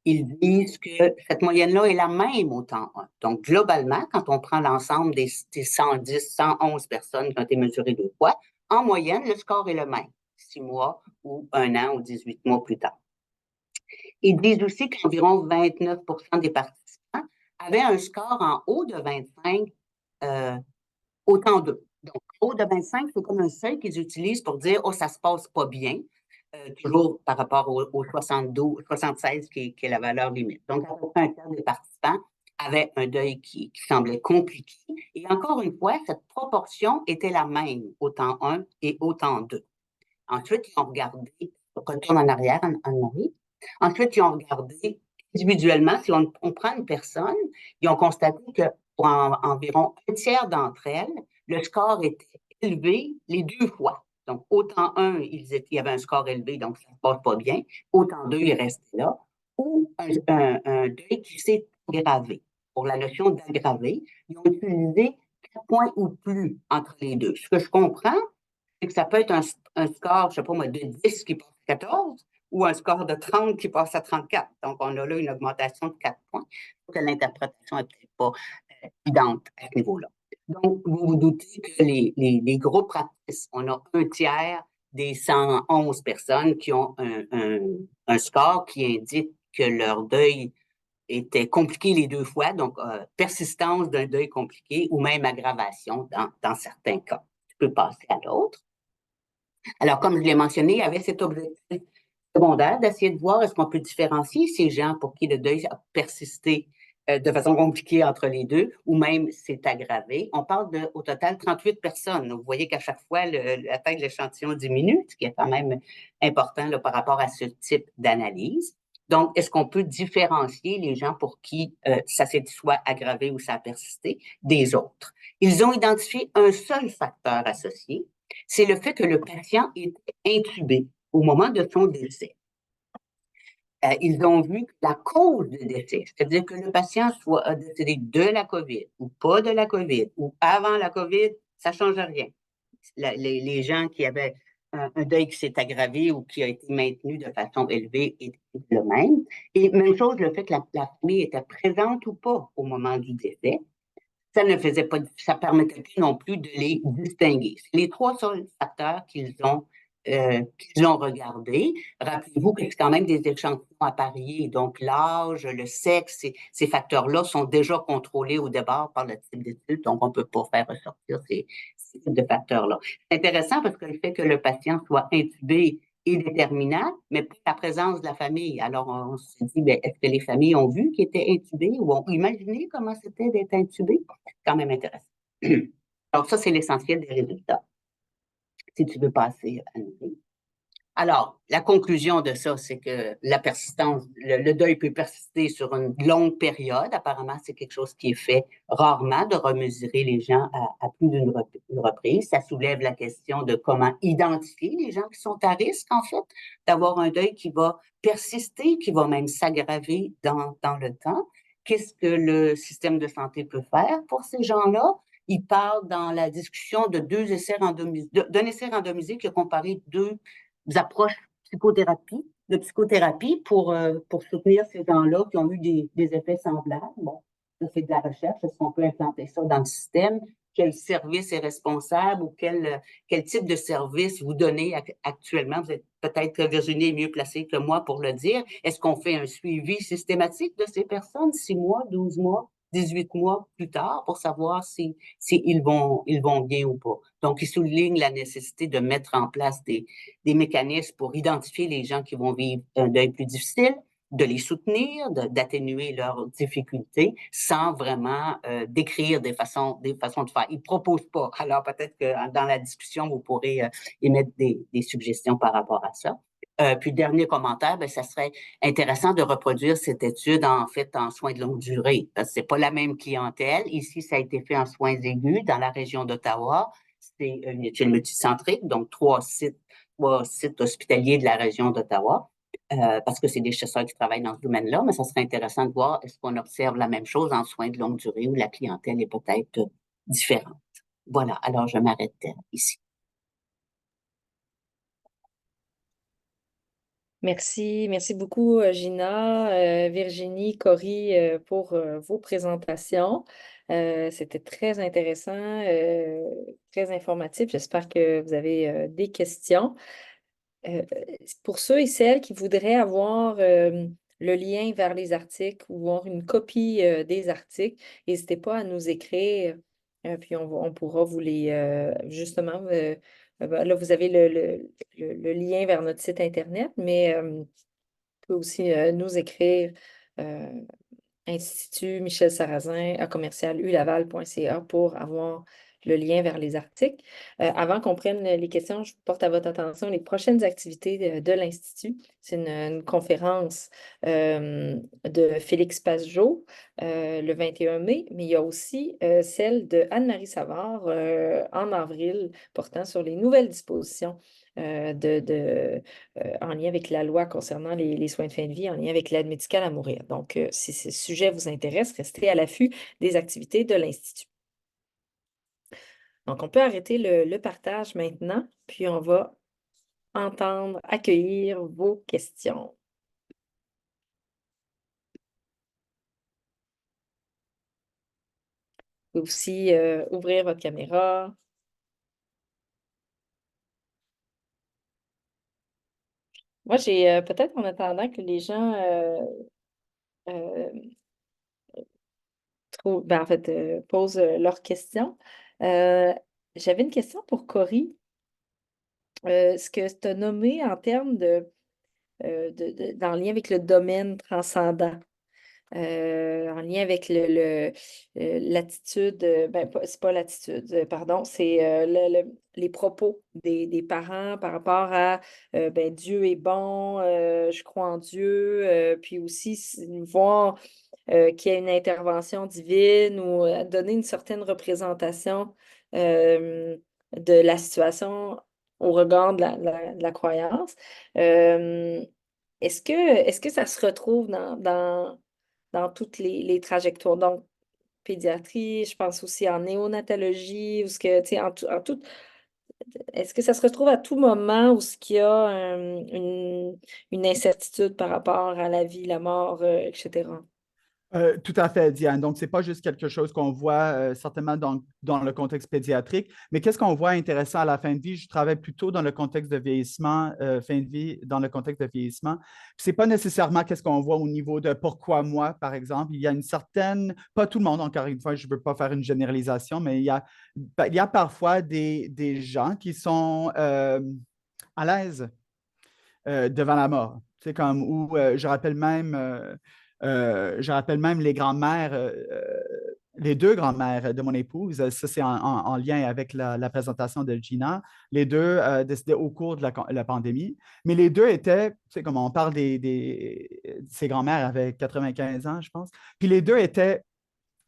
Ils disent que cette moyenne-là est la même au temps 1. Donc, globalement, quand on prend l'ensemble des 110, 111 personnes qui ont été mesurées 2 fois, en moyenne, le score est le même, 6 mois ou 1 an ou 18 mois plus tard. Ils disent aussi qu'environ 29 des participants avaient un score en haut de 25 au temps 2. Donc, en haut de 25, c'est comme un seuil qu'ils utilisent pour dire « Oh, ça se passe pas bien ». Toujours par rapport au 72, 76 qui est la valeur limite. Donc, à peu près un quart des participants avaient un deuil qui semblait compliqué. Et encore une fois, cette proportion était la même au temps 1 et au temps 2. Ensuite, ils ont regardé, retourne en arrière, Anne-Marie. Ensuite, ils ont regardé individuellement, si on prend une personne, ils ont constaté que pour environ un tiers d'entre elles, le score était élevé les 2 fois. Donc, au temps 1, il y avait un score élevé, donc ça ne se passe pas bien. Au temps 2, il restait là. Ou un deuil qui s'est aggravé. Pour la notion d'aggravé, ils ont utilisé 4 points ou plus entre les deux. Ce que je comprends, c'est que ça peut être un score, je ne sais pas moi, de 10 qui passe à 14 ou un score de 30 qui passe à 34. Donc, on a là une augmentation de 4 points. Que l'interprétation n'est peut-être pas évidente à ce niveau-là. Donc, vous vous doutez que les groupes practice, on a un tiers des 111 personnes qui ont un score qui indique que leur deuil était compliqué les 2 fois, donc persistance d'un deuil compliqué ou même aggravation dans certains cas. Tu peux passer à l'autre. Alors, comme je l'ai mentionné, il y avait cet objectif secondaire d'essayer de voir est-ce qu'on peut différencier ces gens pour qui le deuil a persisté de façon compliquée entre les deux, ou même s'est aggravé. On parle au total 38 personnes. Donc, vous voyez qu'à chaque fois, la taille de l'échantillon diminue, ce qui est quand même important là, par rapport à ce type d'analyse. Donc, est-ce qu'on peut différencier les gens pour qui ça s'est soit aggravé ou ça a persisté des autres? Ils ont identifié un seul facteur associé, c'est le fait que le patient était intubé au moment de son décès. Ils ont vu que la cause du décès, c'est-à-dire que le patient soit décédé de la COVID ou pas de la COVID ou avant la COVID, ça ne change rien. Les gens qui avaient un deuil qui s'est aggravé ou qui a été maintenu de façon élevée est le même. Et même chose, le fait que la famille était présente ou pas au moment du décès, ça ne faisait pas, ça permettait plus non plus de les distinguer. C'est les 3 seuls facteurs qu'ils ont regardés. Rappelez-vous que c'est quand même des échantillons à parier, donc l'âge, le sexe, ces facteurs-là sont déjà contrôlés au départ par le type d'étude, donc on ne peut pas faire ressortir ces types de facteurs-là. C'est intéressant parce que le fait que le patient soit intubé est déterminant, mais pas la présence de la famille. Alors, on se dit, bien, est-ce que les familles ont vu qu'ils étaient intubés ou ont imaginé comment c'était d'être intubé? C'est quand même intéressant. Alors, ça, c'est l'essentiel des résultats. Si tu veux passer à nous. Alors, la conclusion de ça, c'est que la persistance, le deuil peut persister sur une longue période. Apparemment, c'est quelque chose qui est fait rarement, de remesurer les gens à plus d'une reprise. Ça soulève la question de comment identifier les gens qui sont à risque, en fait, d'avoir un deuil qui va persister, qui va même s'aggraver dans le temps. Qu'est-ce que le système de santé peut faire pour ces gens-là? Il parle dans la discussion de d'un essai randomisé qui a comparé 2 approches de psychothérapie pour soutenir ces gens-là qui ont eu des effets semblables. Bon, ça, c'est de la recherche. Est-ce qu'on peut implanter ça dans le système? quel service est responsable ou quel type de service vous donnez actuellement. Vous êtes peut-être, Virginie, est mieux placée que moi pour le dire. Est-ce qu'on fait un suivi systématique de ces personnes, 6 mois, 12 mois, 18 mois plus tard, pour savoir si ils vont bien ou pas? Donc, il souligne la nécessité de mettre en place des mécanismes pour identifier les gens qui vont vivre un deuil plus difficile, de les soutenir, d'atténuer leurs difficultés sans vraiment décrire des façons de faire. Ils ne proposent pas. Alors, peut-être que dans la discussion, vous pourrez émettre des suggestions par rapport à ça. Puis, dernier commentaire, ben, ça serait intéressant de reproduire cette étude en fait en soins de longue durée. Parce que c'est pas la même clientèle. Ici, ça a été fait en soins aigus dans la région d'Ottawa. C'est une étude multicentrique, donc trois sites hospitaliers de la région d'Ottawa. Parce que c'est des chasseurs qui travaillent dans ce domaine-là, mais ça serait intéressant de voir est-ce qu'on observe la même chose en soins de longue durée où la clientèle est peut-être différente. Voilà, alors je m'arrête ici. Merci beaucoup, Gina, Virginie, Cory, pour vos présentations. C'était très intéressant, très informatif. J'espère que vous avez des questions. Pour ceux et celles qui voudraient avoir le lien vers les articles ou avoir une copie des articles, n'hésitez pas à nous écrire, puis on pourra vous les, justement, là, vous avez le lien vers notre site Internet, mais vous pouvez aussi nous écrire Institut Michel Sarrazin à commercial-ulaval.ca pour avoir le lien vers les articles. Avant qu'on prenne les questions, je porte à votre attention les prochaines activités de l'Institut. C'est une conférence de Félix Pazot le 21 mai, mais il y a aussi celle de Anne-Marie Savard en avril portant sur les nouvelles dispositions en lien avec la loi concernant les soins de fin de vie, en lien avec l'aide médicale à mourir. Donc, si ce sujet vous intéresse, restez à l'affût des activités de l'Institut. Donc, on peut arrêter le partage maintenant, puis on va accueillir vos questions. Vous pouvez aussi ouvrir votre caméra. Moi, j'ai peut-être en attendant que les gens posent leurs questions. J'avais une question pour Cory. Ce que tu as nommé en termes dans le lien avec le domaine transcendant, en lien avec l'attitude, c'est pas l'attitude, pardon, c'est les propos des parents par rapport à Dieu est bon, je crois en Dieu, puis aussi voir qu'il y a une intervention divine ou donner une certaine représentation de la situation au regard de la croyance. Est-ce que ça se retrouve dans toutes les trajectoires? Donc, pédiatrie, je pense aussi en néonatologie, ou ce que, tu sais, est-ce que ça se retrouve à tout moment où ce qu'il y a une incertitude par rapport à la vie, la mort, etc.? Tout à fait, Diane. Donc, ce n'est pas juste quelque chose qu'on voit certainement dans le contexte pédiatrique, mais qu'est-ce qu'on voit intéressant à la fin de vie? Je travaille plutôt dans le contexte de vieillissement, fin de vie, dans le contexte de vieillissement. Ce n'est pas nécessairement qu'est-ce qu'on voit au niveau de pourquoi moi, par exemple. Il y a une certaine, pas tout le monde, encore une fois, je ne veux pas faire une généralisation, mais il y a parfois des gens qui sont à l'aise devant la mort. C'est comme, ou je rappelle même les grands-mères, les deux grands-mères de mon épouse, ça c'est en lien avec la présentation de Gina, les deux décédés au cours de la pandémie, mais les deux étaient, tu sais, comme on parle ces grands-mères avaient 95 ans, je pense, puis les deux étaient,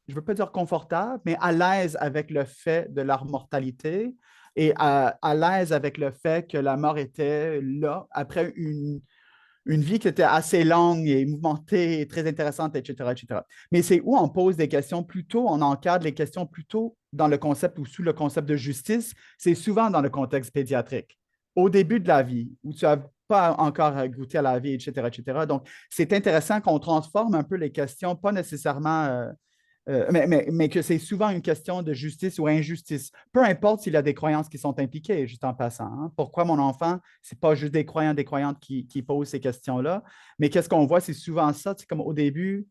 je ne veux pas dire confortables, mais à l'aise avec le fait de leur mortalité et à l'aise avec le fait que la mort était là après une vie qui était assez longue et mouvementée et très intéressante, etc., etc. Mais c'est où on pose des questions plutôt, on encadre les questions plutôt dans le concept ou sous le concept de justice, c'est souvent dans le contexte pédiatrique. Au début de la vie, où tu n'as pas encore goûté à la vie, etc., etc. Donc, c'est intéressant qu'on transforme un peu les questions, pas nécessairement mais que c'est souvent une question de justice ou injustice. Peu importe s'il y a des croyances qui sont impliquées, juste en passant. Hein. Pourquoi mon enfant, ce n'est pas juste des croyants, des croyantes qui posent ces questions-là, mais qu'est-ce qu'on voit, c'est souvent ça, c'est comme au début,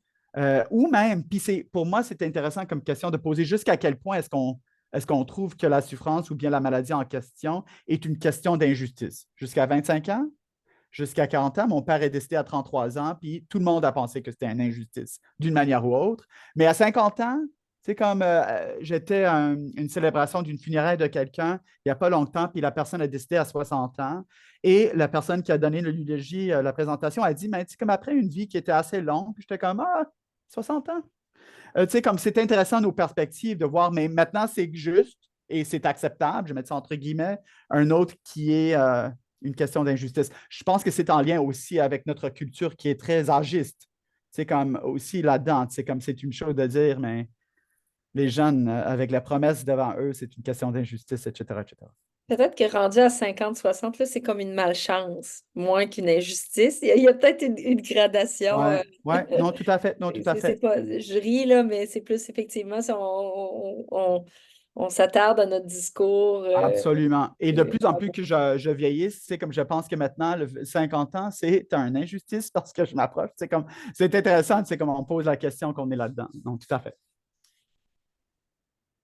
ou même, puis pour moi, c'est intéressant comme question de poser jusqu'à quel point est-ce qu'on trouve que la souffrance ou bien la maladie en question est une question d'injustice. Jusqu'à 25 ans? Jusqu'à 40 ans, mon père est décédé à 33 ans, puis tout le monde a pensé que c'était une injustice d'une manière ou autre. Mais à 50 ans, c'est comme j'étais à une célébration d'une funéraire de quelqu'un il n'y a pas longtemps, puis la personne a décédé à 60 ans. Et la personne qui a donné l'eulogie, la présentation, a dit, mais c'est comme après une vie qui était assez longue, puis j'étais comme, 60 ans. Tu sais, comme c'est intéressant nos perspectives de voir, mais maintenant c'est juste et c'est acceptable, je vais mettre ça entre guillemets, un autre qui est une question d'injustice. Je pense que c'est en lien aussi avec notre culture qui est très âgiste. C'est comme aussi là-dedans, c'est comme c'est une chose de dire, mais les jeunes, avec la promesse devant eux, c'est une question d'injustice, etc., etc. Peut-être que rendu à 50, 60, là, c'est comme une malchance, moins qu'une injustice. Il y a peut-être une gradation. Ouais, ouais, non, tout à fait, non, tout à C'est fait. pas, je ris, là, mais c'est plus effectivement si on s'attarde à notre discours. Absolument. Et de plus en Ah plus bon. que je vieillisse, c'est comme je pense que maintenant, le 50 ans, c'est une injustice parce que je m'approche. C'est intéressant, c'est comme on pose la question qu'on est là-dedans. Donc, tout à fait.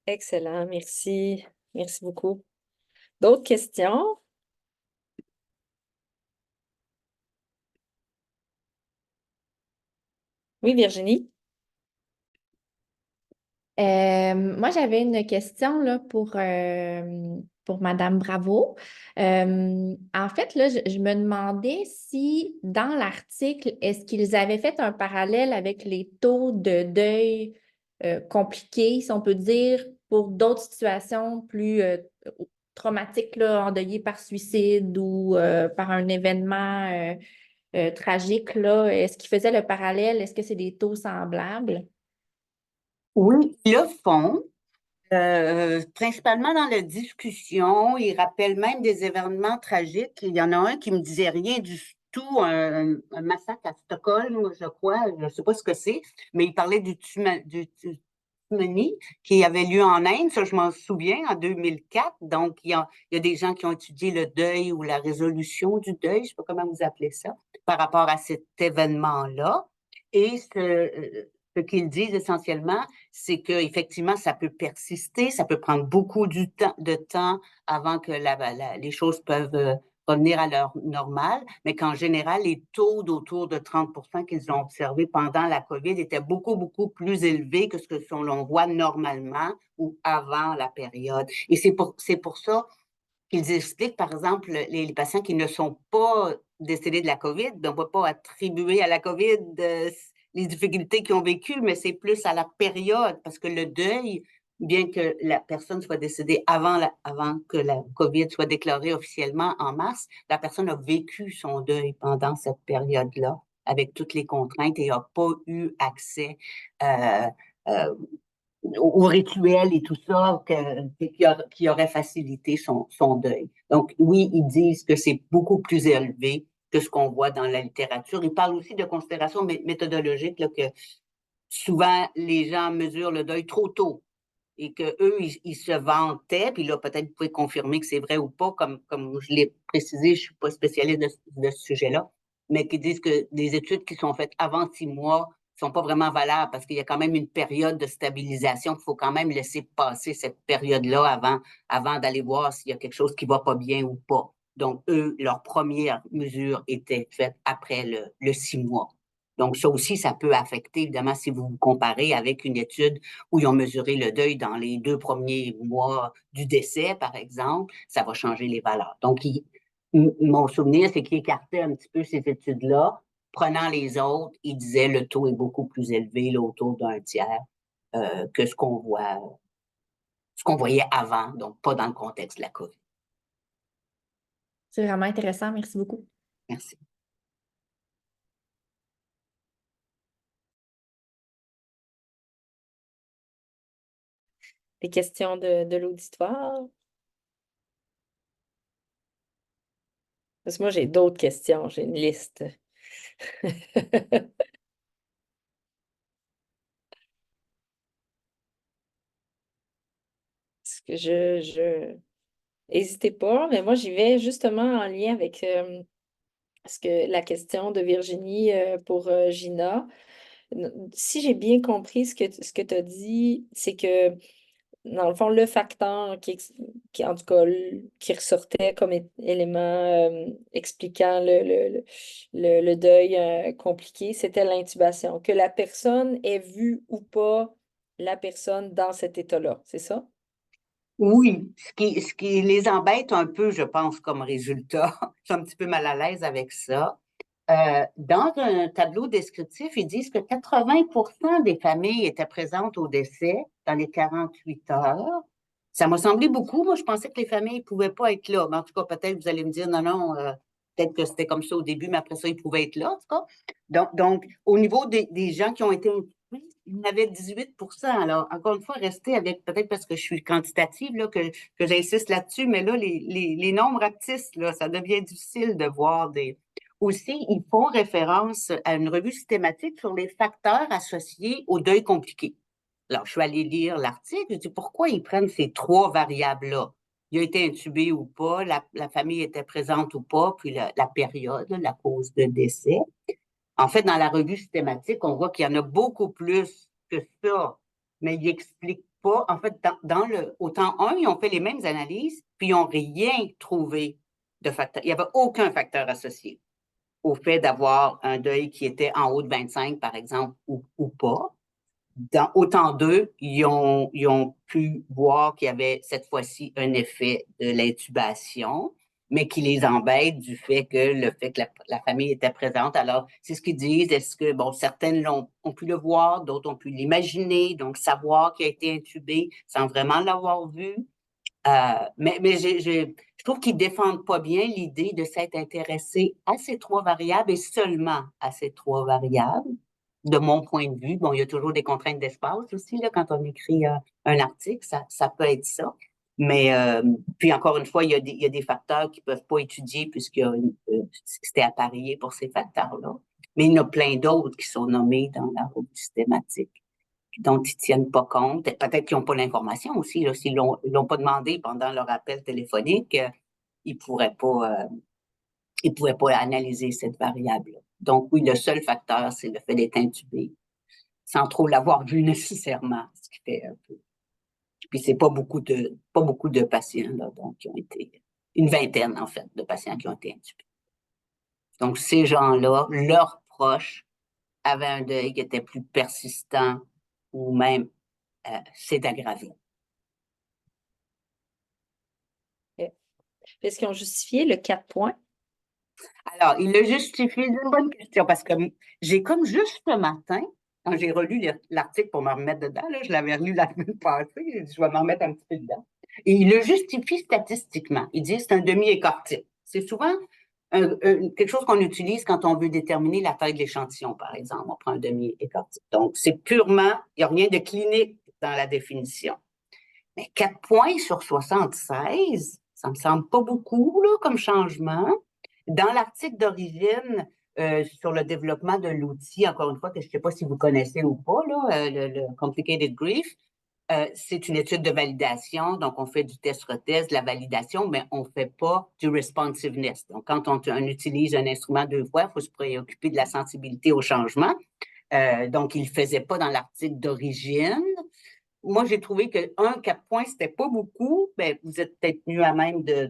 Excellent, merci. Merci beaucoup. D'autres questions? Oui, Virginie? Moi, j'avais une question là, pour Madame Bravo. En fait, là, je me demandais si dans l'article, est-ce qu'ils avaient fait un parallèle avec les taux de deuil compliqués, si on peut dire, pour d'autres situations plus traumatiques, là, endeuillées par suicide ou par un événement tragique, là. Est-ce qu'ils faisaient le parallèle? Est-ce que c'est des taux semblables? Oui, ils le font. Principalement dans la discussion, il rappelle même des événements tragiques. Il y en a un qui me disait rien du tout, un massacre à Stockholm, je crois, je ne sais pas ce que c'est, mais il parlait du tsunami qui avait lieu en Inde, ça je m'en souviens, en 2004. Donc, il y a des gens qui ont étudié le deuil ou la résolution du deuil, je ne sais pas comment vous appelez ça, par rapport à cet événement-là. Et ce qu'ils disent essentiellement, c'est qu'effectivement, ça peut persister, ça peut prendre beaucoup de temps avant que les choses peuvent revenir à leur normale, mais qu'en général, les taux d'autour de 30 qu'ils ont observés pendant la COVID étaient beaucoup, beaucoup plus élevés que ce que l'on voit normalement ou avant la période. Et c'est pour ça qu'ils expliquent, par exemple, les patients qui ne sont pas décédés de la COVID, on ne va pas attribuer à la COVID les difficultés qu'ils ont vécues, mais c'est plus à la période, parce que le deuil, bien que la personne soit décédée avant que la COVID soit déclarée officiellement en mars, la personne a vécu son deuil pendant cette période-là, avec toutes les contraintes et n'a pas eu accès euh, euh, au rituel et tout ça qui aurait facilité son deuil. Donc, oui, ils disent que c'est beaucoup plus élevé que ce qu'on voit dans la littérature. Ils parlent aussi de considérations méthodologiques, là, que souvent les gens mesurent le deuil trop tôt et qu'eux, ils se vantaient, puis là, peut-être vous pouvez confirmer que c'est vrai ou pas, comme je l'ai précisé, je ne suis pas spécialiste de ce sujet-là, mais qui disent que des études qui sont faites avant 6 mois ne sont pas vraiment valables parce qu'il y a quand même une période de stabilisation. Il faut quand même laisser passer cette période-là avant d'aller voir s'il y a quelque chose qui ne va pas bien ou pas. Donc, eux, leur première mesure était faite après le 6 mois. Donc, ça aussi, ça peut affecter, évidemment, si vous vous comparez avec une étude où ils ont mesuré le deuil dans les 2 premiers mois du décès, par exemple, ça va changer les valeurs. Donc, mon souvenir, c'est qu'ils écartaient un petit peu ces études-là. Prenant les autres, ils disaient le taux est beaucoup plus élevé, là, autour d'un tiers, que ce qu'on voyait avant, donc pas dans le contexte de la COVID. C'est vraiment intéressant. Merci beaucoup. Merci. Des questions de l'auditoire? Parce que moi, j'ai d'autres questions, j'ai une liste. N'hésitez pas, mais moi, j'y vais justement en lien avec la question de Virginie pour Gina. Si j'ai bien compris ce que tu as dit, c'est que dans le fond, le facteur en tout cas, qui ressortait comme élément expliquant le deuil compliqué, c'était l'intubation. Que la personne ait vu ou pas la personne dans cet état-là, c'est ça? Oui, ce qui les embête un peu, je pense, comme résultat, je suis un petit peu mal à l'aise avec ça. Dans un tableau descriptif, ils disent que 80% des familles étaient présentes au décès dans les 48 heures. Ça m'a semblé beaucoup. Moi, je pensais que les familles ne pouvaient pas être là. Mais en tout cas, peut-être vous allez me dire, non, non, peut-être que c'était comme ça au début, mais après ça, ils pouvaient être là, en tout cas. Donc au niveau des gens qui ont été oui, il y en avait 18%. Alors, encore une fois, rester avec, peut-être parce que je suis quantitative, là, que j'insiste là-dessus, mais là, les nombres rapetissent, là, ça devient difficile de voir des. Aussi, ils font référence à une revue systématique sur les facteurs associés au deuil compliqué. Alors, je suis allée lire l'article, je dis pourquoi ils prennent ces trois variables-là? Il a été intubé ou pas, la famille était présente ou pas, puis la période, la cause de décès. En fait, dans la revue systématique, on voit qu'il y en a beaucoup plus que ça, mais ils n'expliquent pas. En fait, au temps 1, ils ont fait les mêmes analyses, puis ils n'ont rien trouvé de facteur. Il n'y avait aucun facteur associé au fait d'avoir un deuil qui était en haut de 25, par exemple, ou pas. Au temps 2, ils ont pu voir qu'il y avait cette fois-ci un effet de l'intubation, mais qui les embête du fait que la famille était présente. Alors, c'est ce qu'ils disent. Est-ce que, bon, certaines ont pu le voir, d'autres ont pu l'imaginer, donc savoir qu'il a été intubé sans vraiment l'avoir vu. Mais je trouve qu'ils défendent pas bien l'idée de s'être intéressé à ces trois variables et seulement à ces trois variables. De mon point de vue, bon, il y a toujours des contraintes d'espace aussi, là, quand on écrit un article, ça peut être ça. Mais puis encore une fois, il y a des facteurs qui peuvent pas étudier c'était apparié pour ces facteurs-là. Mais il y en a plein d'autres qui sont nommés dans la revue systématique dont ils ne tiennent pas compte. Peut-être qu'ils n'ont pas l'information aussi. Là, s'ils l'ont pas demandé pendant leur appel téléphonique, ils pourraient pas analyser cette variable. Donc, oui, le seul facteur, c'est le fait d'être intubé, sans trop l'avoir vu nécessairement, ce qui fait un peu. Puis, c'est pas beaucoup de patients, là, donc, qui ont été, une vingtaine, en fait, de patients qui ont été intubés. Donc, ces gens-là, leurs proches avaient un deuil qui était plus persistant ou même c'est aggravé. Est-ce qu'ils ont justifié le 4 points? Alors, il le justifie, c'est une bonne question, parce que j'ai comme juste ce matin, quand j'ai relu l'article pour me remettre dedans, là, je l'avais relu la semaine passée, j'ai dit, je vais m'en remettre un petit peu dedans. Et il le justifie statistiquement. Il dit c'est un demi-écart-type. C'est souvent quelque chose qu'on utilise quand on veut déterminer la taille de l'échantillon, par exemple. On prend un demi-écart-type. Donc, c'est purement, il n'y a rien de clinique dans la définition. Mais 4 points sur 76, ça me semble pas beaucoup là, comme changement. Dans l'article d'origine sur le développement de l'outil, encore une fois, que je ne sais pas si vous connaissez ou pas, là, le Complicated Grief, c'est une étude de validation. Donc, on fait du test-retest, de la validation, mais on ne fait pas du responsiveness. Donc, quand on utilise un instrument deux fois, il faut se préoccuper de la sensibilité au changement. Donc, il ne le faisait pas dans l'article d'origine. Moi, j'ai trouvé que 4 points, c'était pas beaucoup. Ben, vous êtes peut-être mieux à même de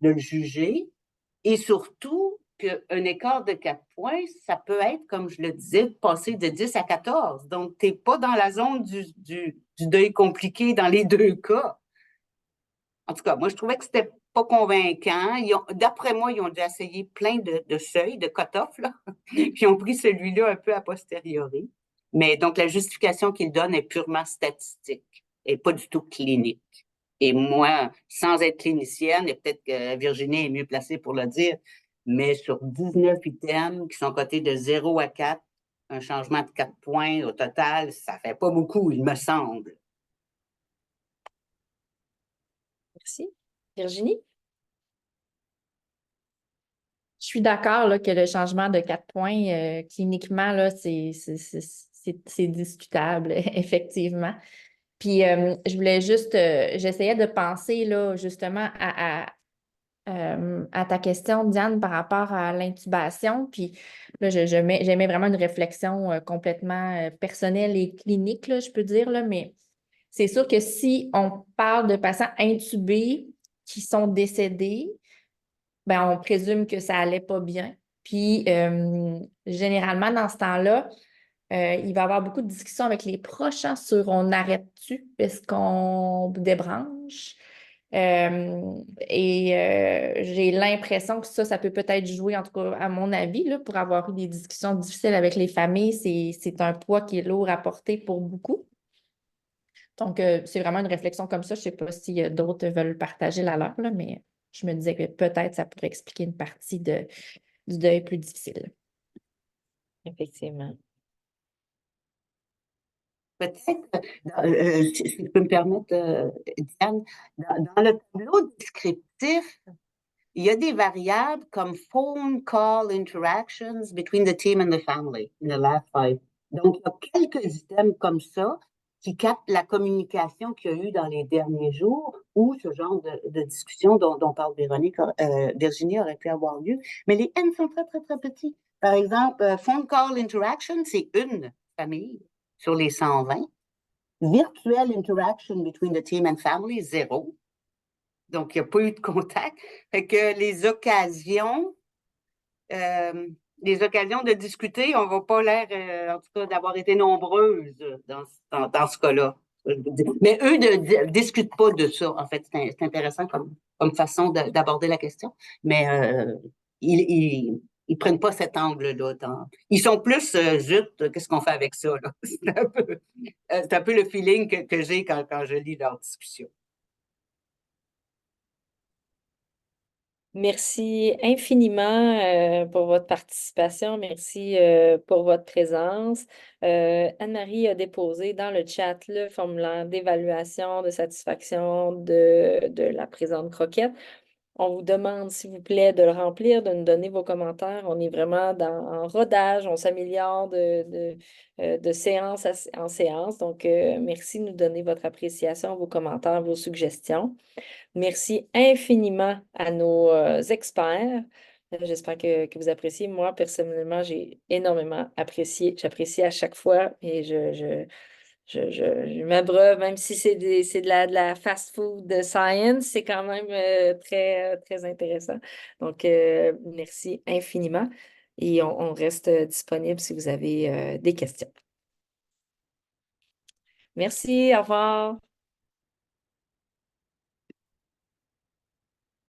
le juger. Et surtout, qu'un écart de 4 points, ça peut être, comme je le disais, passer de 10 à 14. Donc, tu n'es pas dans la zone du deuil compliqué dans les deux cas. En tout cas, moi, je trouvais que c'était pas convaincant. D'après moi, ils ont déjà essayé plein de seuils, de cut-off, là, puis ils ont pris celui-là un peu a posteriori. Mais donc, la justification qu'ils donnent est purement statistique et pas du tout clinique. Et moi, sans être clinicienne, et peut-être que Virginie est mieux placée pour le dire, mais sur 19 items qui sont cotés de 0 à 4, un changement de 4 points au total, ça fait pas beaucoup, il me semble. Merci. Virginie? Je suis d'accord là, que le changement de 4 points, cliniquement, là, c'est discutable, effectivement. Puis, je voulais juste, j'essayais de penser là, justement à ta question, Diane, par rapport à l'intubation. Puis là, j'aimais vraiment une réflexion complètement personnelle et clinique, là, je peux dire, là, mais c'est sûr que si on parle de patients intubés qui sont décédés, ben, on présume que ça allait pas bien. Puis, généralement, dans ce temps-là, il va y avoir beaucoup de discussions avec les proches hein, sur on arrête-tu, est-ce qu'on débranche? J'ai l'impression que ça peut peut-être jouer, en tout cas à mon avis, là, pour avoir eu des discussions difficiles avec les familles, c'est un poids qui est lourd à porter pour beaucoup. Donc, c'est vraiment une réflexion comme ça. Je ne sais pas si d'autres veulent partager la leur, là, mais je me disais que peut-être ça pourrait expliquer une partie du deuil plus difficile. Effectivement. Peut-être, si je peux me permettre, Diane, dans le tableau descriptif, il y a des variables comme phone call interactions between the team and the family in the last 5. Donc, il y a quelques items comme ça qui captent la communication qu'il y a eu dans les derniers jours ou ce genre de discussion dont parle Virginie aurait pu avoir lieu. Mais les N sont très, très, très petits. Par exemple, phone call interaction, c'est une famille sur les 120. Virtual interaction between the team and family, 0. Donc, il n'y a pas eu de contact. Fait que les occasions de discuter, on ne va pas l'air, en tout cas, d'avoir été nombreuses dans ce cas-là. Mais eux ne discutent pas de ça. En fait, c'est intéressant comme façon d'aborder la question. Mais ils ne prennent pas cet angle-là. Ils sont plus zut, qu'est-ce qu'on fait avec ça? Là? C'est un peu le feeling que j'ai quand je lis leur discussion. Merci infiniment pour votre participation. Merci pour votre présence. Anne-Marie a déposé dans le chat le formulaire d'évaluation de satisfaction de la présente croquette. On vous demande, s'il vous plaît, de le remplir, de nous donner vos commentaires. On est vraiment en rodage, on s'améliore de séance en séance. Donc, merci de nous donner votre appréciation, vos commentaires, vos suggestions. Merci infiniment à nos experts. J'espère que vous appréciez. Moi, personnellement, j'ai énormément apprécié. J'apprécie à chaque fois et je m'abreuve, même si c'est de la fast-food science, c'est quand même très, très intéressant. Donc, merci infiniment et on reste disponible si vous avez des questions. Merci, au revoir.